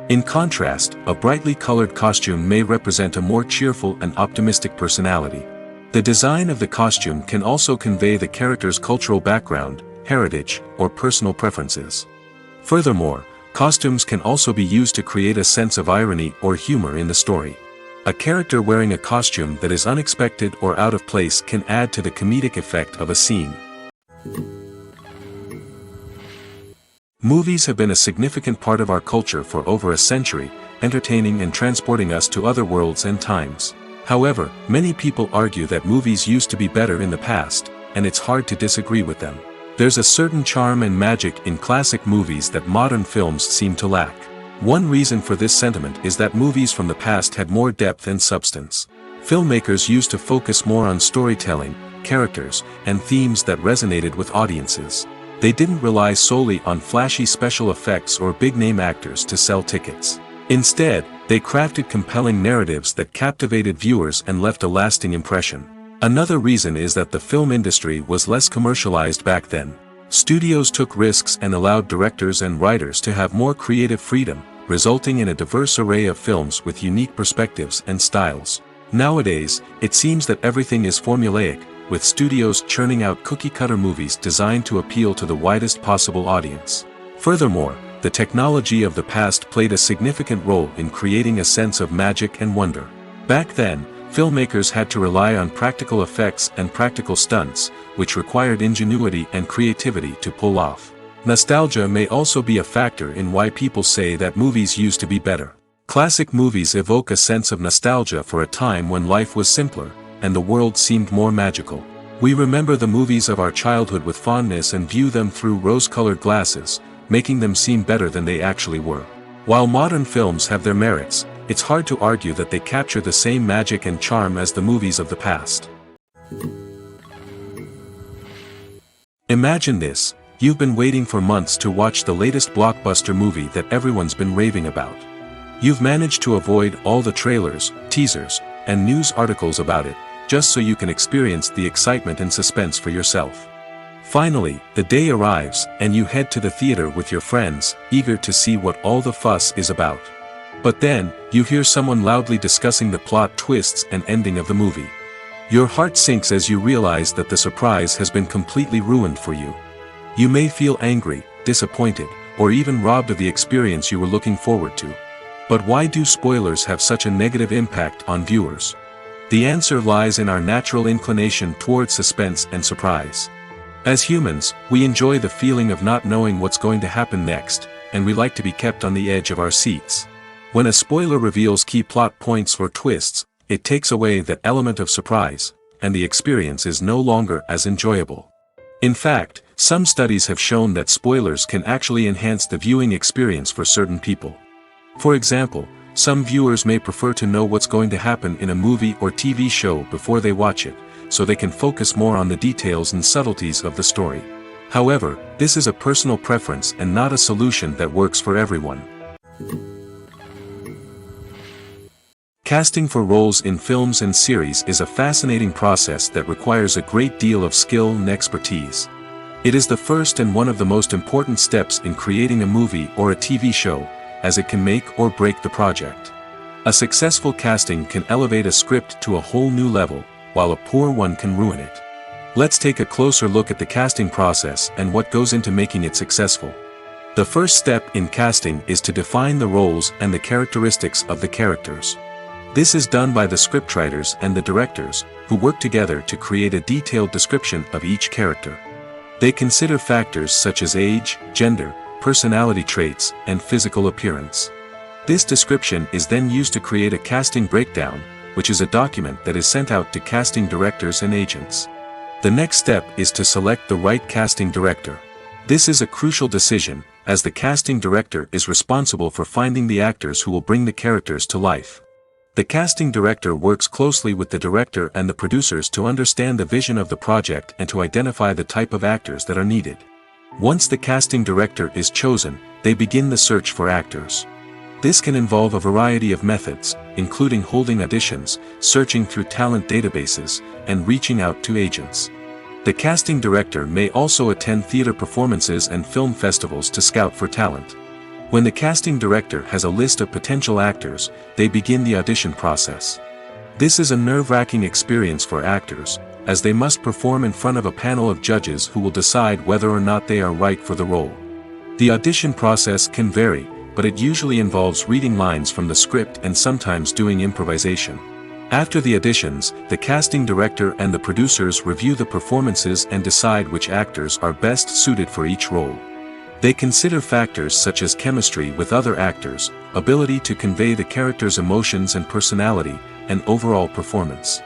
In contrast, a brightly colored costume may represent a more cheerful and optimistic personality. The design of the costume can also convey the character's cultural background, heritage, or personal preferences. Furthermore, costumes can also be used to create a sense of irony or humor in the story. A character wearing a costume that is unexpected or out of place can add to the comedic effect of a scene. Movies have been a significant part of our culture for over a century, entertaining and transporting us to other worlds and times. However, many people argue that movies used to be better in the past, and it's hard to disagree with them. There's a certain charm and magic in classic movies that modern films seem to lack. One reason for this sentiment is that movies from the past had more depth and substance. Filmmakers used to focus more on storytelling, characters, and themes that resonated with audiences. They didn't rely solely on flashy special effects or big-name actors to sell tickets. Instead, they crafted compelling narratives that captivated viewers and left a lasting impression. Another reason is that the film industry was less commercialized back then. Studios took risks and allowed directors and writers to have more creative freedom, resulting in a diverse array of films with unique perspectives and styles. Nowadays, it seems that everything is formulaic, with studios churning out cookie-cutter movies designed to appeal to the widest possible audience. Furthermore, the technology of the past played a significant role in creating a sense of magic and wonder. Back then, filmmakers had to rely on practical effects and practical stunts, which required ingenuity and creativity to pull off. Nostalgia may also be a factor in why people say that movies used to be better. Classic movies evoke a sense of nostalgia for a time when life was simpler, and the world seemed more magical. We remember the movies of our childhood with fondness and view them through rose-colored glasses, making them seem better than they actually were. While modern films have their merits, it's hard to argue that they capture the same magic and charm as the movies of the past. Imagine this: you've been waiting for months to watch the latest blockbuster movie that everyone's been raving about. You've managed to avoid all the trailers, teasers, and news articles about it, just so you can experience the excitement and suspense for yourself. Finally, the day arrives, and you head to the theater with your friends, eager to see what all the fuss is about. But then, you hear someone loudly discussing the plot twists and ending of the movie. Your heart sinks as you realize that the surprise has been completely ruined for you. You may feel angry, disappointed, or even robbed of the experience you were looking forward to. But why do spoilers have such a negative impact on viewers? The answer lies in our natural inclination towards suspense and surprise. As humans, we enjoy the feeling of not knowing what's going to happen next, and we like to be kept on the edge of our seats. When a spoiler reveals key plot points or twists, it takes away that element of surprise, and the experience is no longer as enjoyable. In fact, some studies have shown that spoilers can actually enhance the viewing experience for certain people. For example, some viewers may prefer to know what's going to happen in a movie or TV show before they watch it, so they can focus more on the details and subtleties of the story. However, this is a personal preference and not a solution that works for everyone. Casting for roles in films and series is a fascinating process that requires a great deal of skill and expertise. It is the first and one of the most important steps in creating a movie or a TV show, as it can make or break the project. A successful casting can elevate a script to a whole new level, while a poor one can ruin it. Let's take a closer look at the casting process and what goes into making it successful. The first step in casting is to define the roles and the characteristics of the characters. This is done by the scriptwriters and the directors, who work together to create a detailed description of each character. They consider factors such as age, gender, personality traits, and physical appearance. This description is then used to create a casting breakdown, which is a document that is sent out to casting directors and agents. The next step is to select the right casting director. This is a crucial decision, as the casting director is responsible for finding the actors who will bring the characters to life. The casting director works closely with the director and the producers to understand the vision of the project and to identify the type of actors that are needed. Once the casting director is chosen, they begin the search for actors. This can involve a variety of methods, including holding auditions, searching through talent databases, and reaching out to agents. The casting director may also attend theater performances and film festivals to scout for talent. When the casting director has a list of potential actors, they begin the audition process. This is a nerve-wracking experience for actors, as they must perform in front of a panel of judges who will decide whether or not they are right for the role. The audition process can vary, but it usually involves reading lines from the script and sometimes doing improvisation. After the auditions, the casting director and the producers review the performances and decide which actors are best suited for each role. They consider factors such as chemistry with other actors, ability to convey the character's emotions and personality, and overall performance.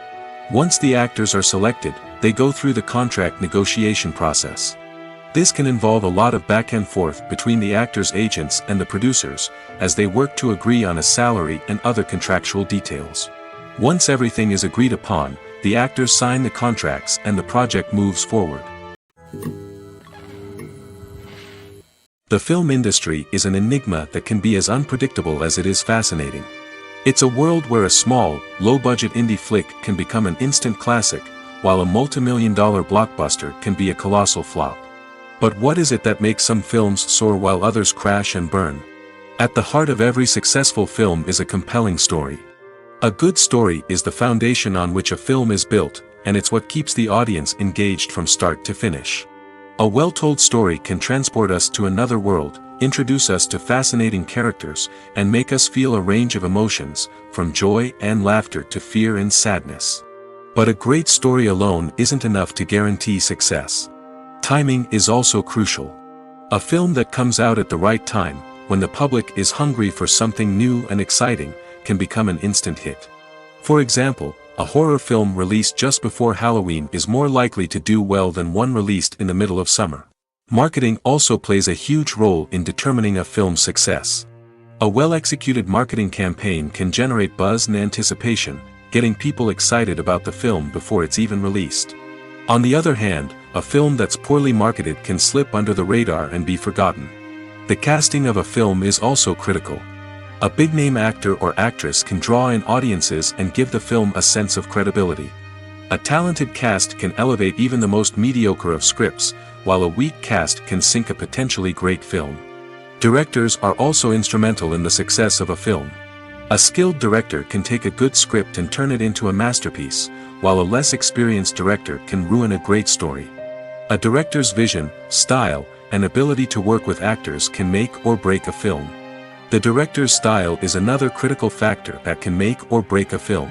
Once the actors are selected, they go through the contract negotiation process. This can involve a lot of back and forth between the actors' agents and the producers, as they work to agree on a salary and other contractual details. Once everything is agreed upon, the actors sign the contracts and the project moves forward. The film industry is an enigma that can be as unpredictable as it is fascinating. It's a world where a small, low-budget indie flick can become an instant classic, while a multi-million-dollar blockbuster can be a colossal flop. But what is it that makes some films soar while others crash and burn? At the heart of every successful film is a compelling story. A good story is the foundation on which a film is built, and it's what keeps the audience engaged from start to finish. A well-told story can transport us to another world, introduce us to fascinating characters, and make us feel a range of emotions, from joy and laughter to fear and sadness. But a great story alone isn't enough to guarantee success. Timing is also crucial. A film that comes out at the right time, when the public is hungry for something new and exciting, can become an instant hit. For example, a horror film released just before Halloween is more likely to do well than one released in the middle of summer. Marketing also plays a huge role in determining a film's success. A well-executed marketing campaign can generate buzz and anticipation, getting people excited about the film before it's even released. On the other hand, a film that's poorly marketed can slip under the radar and be forgotten. The casting of a film is also critical. A big-name actor or actress can draw in audiences and give the film a sense of credibility. A talented cast can elevate even the most mediocre of scripts, while a weak cast can sink a potentially great film. Directors are also instrumental in the success of a film. A skilled director can take a good script and turn it into a masterpiece, while a less experienced director can ruin a great story. A director's vision, style, and ability to work with actors can make or break a film. The director's style is another critical factor that can make or break a film.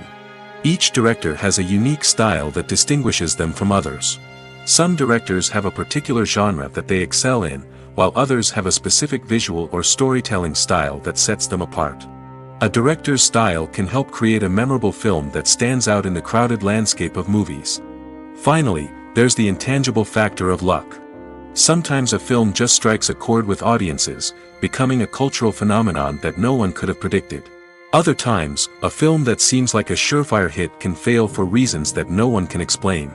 Each director has a unique style that distinguishes them from others. Some directors have a particular genre that they excel in, while others have a specific visual or storytelling style that sets them apart. A director's style can help create a memorable film that stands out in the crowded landscape of movies. Finally, there's the intangible factor of luck. Sometimes a film just strikes a chord with audiences, becoming a cultural phenomenon that no one could have predicted. Other times, a film that seems like a surefire hit can fail for reasons that no one can explain.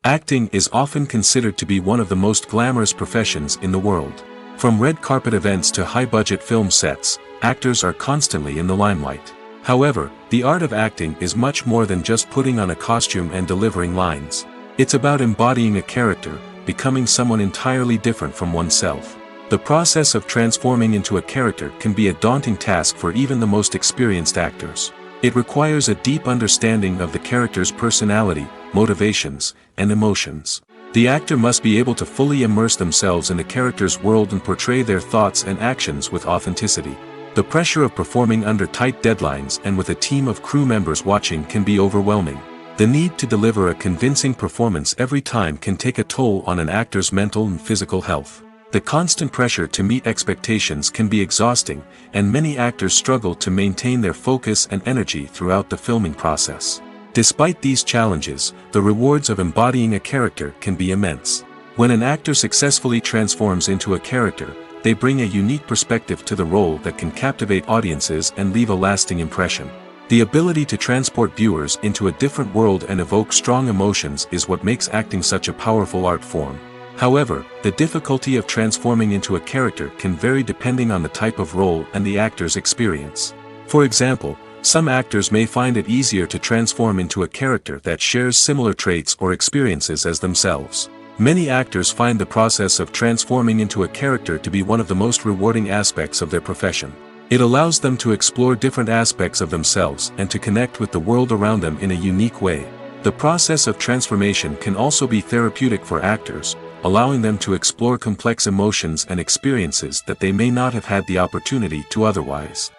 Acting is often considered to be one of the most glamorous professions in the world. From red carpet events to high-budget film sets, actors are constantly in the limelight. However, the art of acting is much more than just putting on a costume and delivering lines. It's about embodying a character, becoming someone entirely different from oneself. The process of transforming into a character can be a daunting task for even the most experienced actors. It requires a deep understanding of the character's personality, motivations, and emotions. The actor must be able to fully immerse themselves in the character's world and portray their thoughts and actions with authenticity. The pressure of performing under tight deadlines and with a team of crew members watching can be overwhelming. The need to deliver a convincing performance every time can take a toll on an actor's mental and physical health. The constant pressure to meet expectations can be exhausting, and many actors struggle to maintain their focus and energy throughout the filming process. Despite these challenges, the rewards of embodying a character can be immense. When an actor successfully transforms into a character, they bring a unique perspective to the role that can captivate audiences and leave a lasting impression. The ability to transport viewers into a different world and evoke strong emotions is what makes acting such a powerful art form. However, the difficulty of transforming into a character can vary depending on the type of role and the actor's experience. For example, some actors may find it easier to transform into a character that shares similar traits or experiences as themselves. Many actors find the process of transforming into a character to be one of the most rewarding aspects of their profession. It allows them to explore different aspects of themselves and to connect with the world around them in a unique way. The process of transformation can also be therapeutic for actors, allowing them to explore complex emotions and experiences that they may not have had the opportunity to otherwise.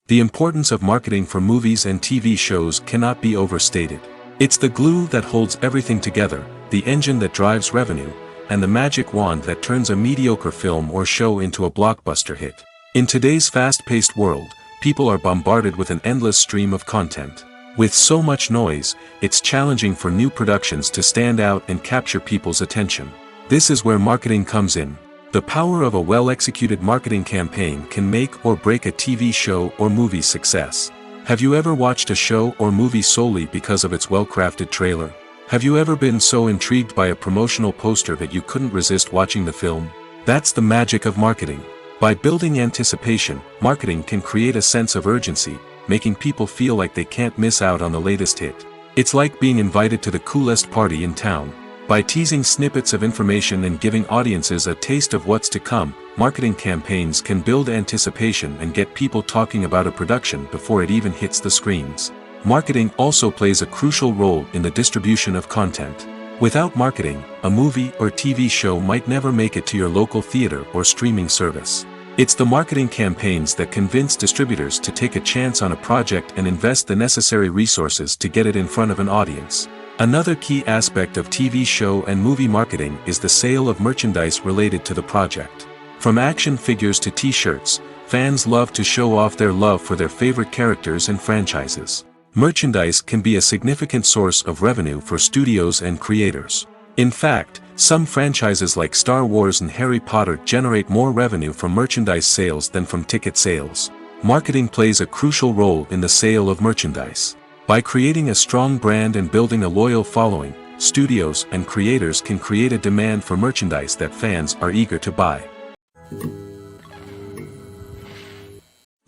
The importance of marketing for movies and TV shows cannot be overstated. It's the glue that holds everything together, the engine that drives revenue, and the magic wand that turns a mediocre film or show into a blockbuster hit. In today's fast-paced world, people are bombarded with an endless stream of content. With so much noise, it's challenging for new productions to stand out and capture people's attention. This is where marketing comes in. The power of a well-executed marketing campaign can make or break a TV show or movie's success. Have you ever watched a show or movie solely because of its well-crafted trailer? Have you ever been so intrigued by a promotional poster that you couldn't resist watching the film? That's the magic of marketing. By building anticipation, marketing can create a sense of urgency, making people feel like they can't miss out on the latest hit. It's like being invited to the coolest party in town. By teasing snippets of information and giving audiences a taste of what's to come, marketing campaigns can build anticipation and get people talking about a production before it even hits the screens. Marketing also plays a crucial role in the distribution of content. Without marketing, a movie or TV show might never make it to your local theater or streaming service. It's the marketing campaigns that convince distributors to take a chance on a project and invest the necessary resources to get it in front of an audience. Another key aspect of TV show and movie marketing is the sale of merchandise related to the project. From action figures to t-shirts, fans love to show off their love for their favorite characters and franchises. Merchandise can be a significant source of revenue for studios and creators. In fact, some franchises like Star Wars and Harry Potter generate more revenue from merchandise sales than from ticket sales. Marketing plays a crucial role in the sale of merchandise. By creating a strong brand and building a loyal following, studios and creators can create a demand for merchandise that fans are eager to buy.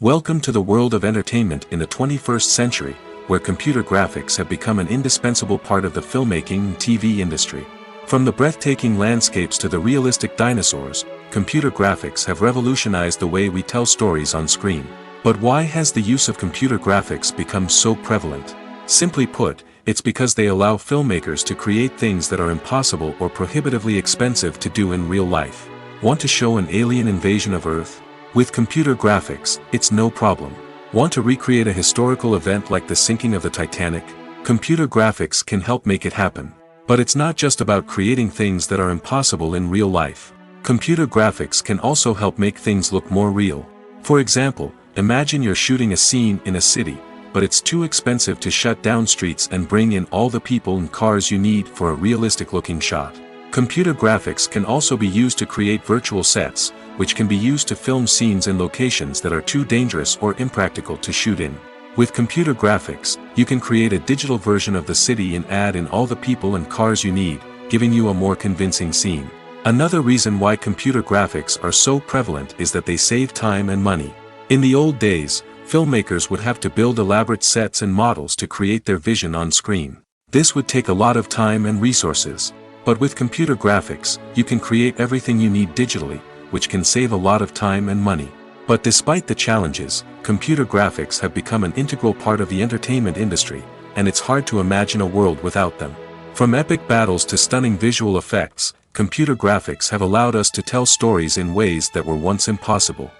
Welcome to the world of entertainment in the 21st century, where computer graphics have become an indispensable part of the filmmaking and TV industry. From the breathtaking landscapes to the realistic dinosaurs, computer graphics have revolutionized the way we tell stories on screen. But why has the use of computer graphics become so prevalent? Simply put, it's because they allow filmmakers to create things that are impossible or prohibitively expensive to do in real life. Want to show an alien invasion of Earth? With computer graphics, it's no problem. Want to recreate a historical event like the sinking of the Titanic? Computer graphics can help make it happen. But it's not just about creating things that are impossible in real life. Computer graphics can also help make things look more real. For example, imagine you're shooting a scene in a city, but it's too expensive to shut down streets and bring in all the people and cars you need for a realistic-looking shot. Computer graphics can also be used to create virtual sets, which can be used to film scenes in locations that are too dangerous or impractical to shoot in. With computer graphics, you can create a digital version of the city and add in all the people and cars you need, giving you a more convincing scene. Another reason why computer graphics are so prevalent is that they save time and money. In the old days, filmmakers would have to build elaborate sets and models to create their vision on screen. This would take a lot of time and resources. But with computer graphics, you can create everything you need digitally, which can save a lot of time and money. But despite the challenges, computer graphics have become an integral part of the entertainment industry, and it's hard to imagine a world without them. From epic battles to stunning visual effects, computer graphics have allowed us to tell stories in ways that were once impossible.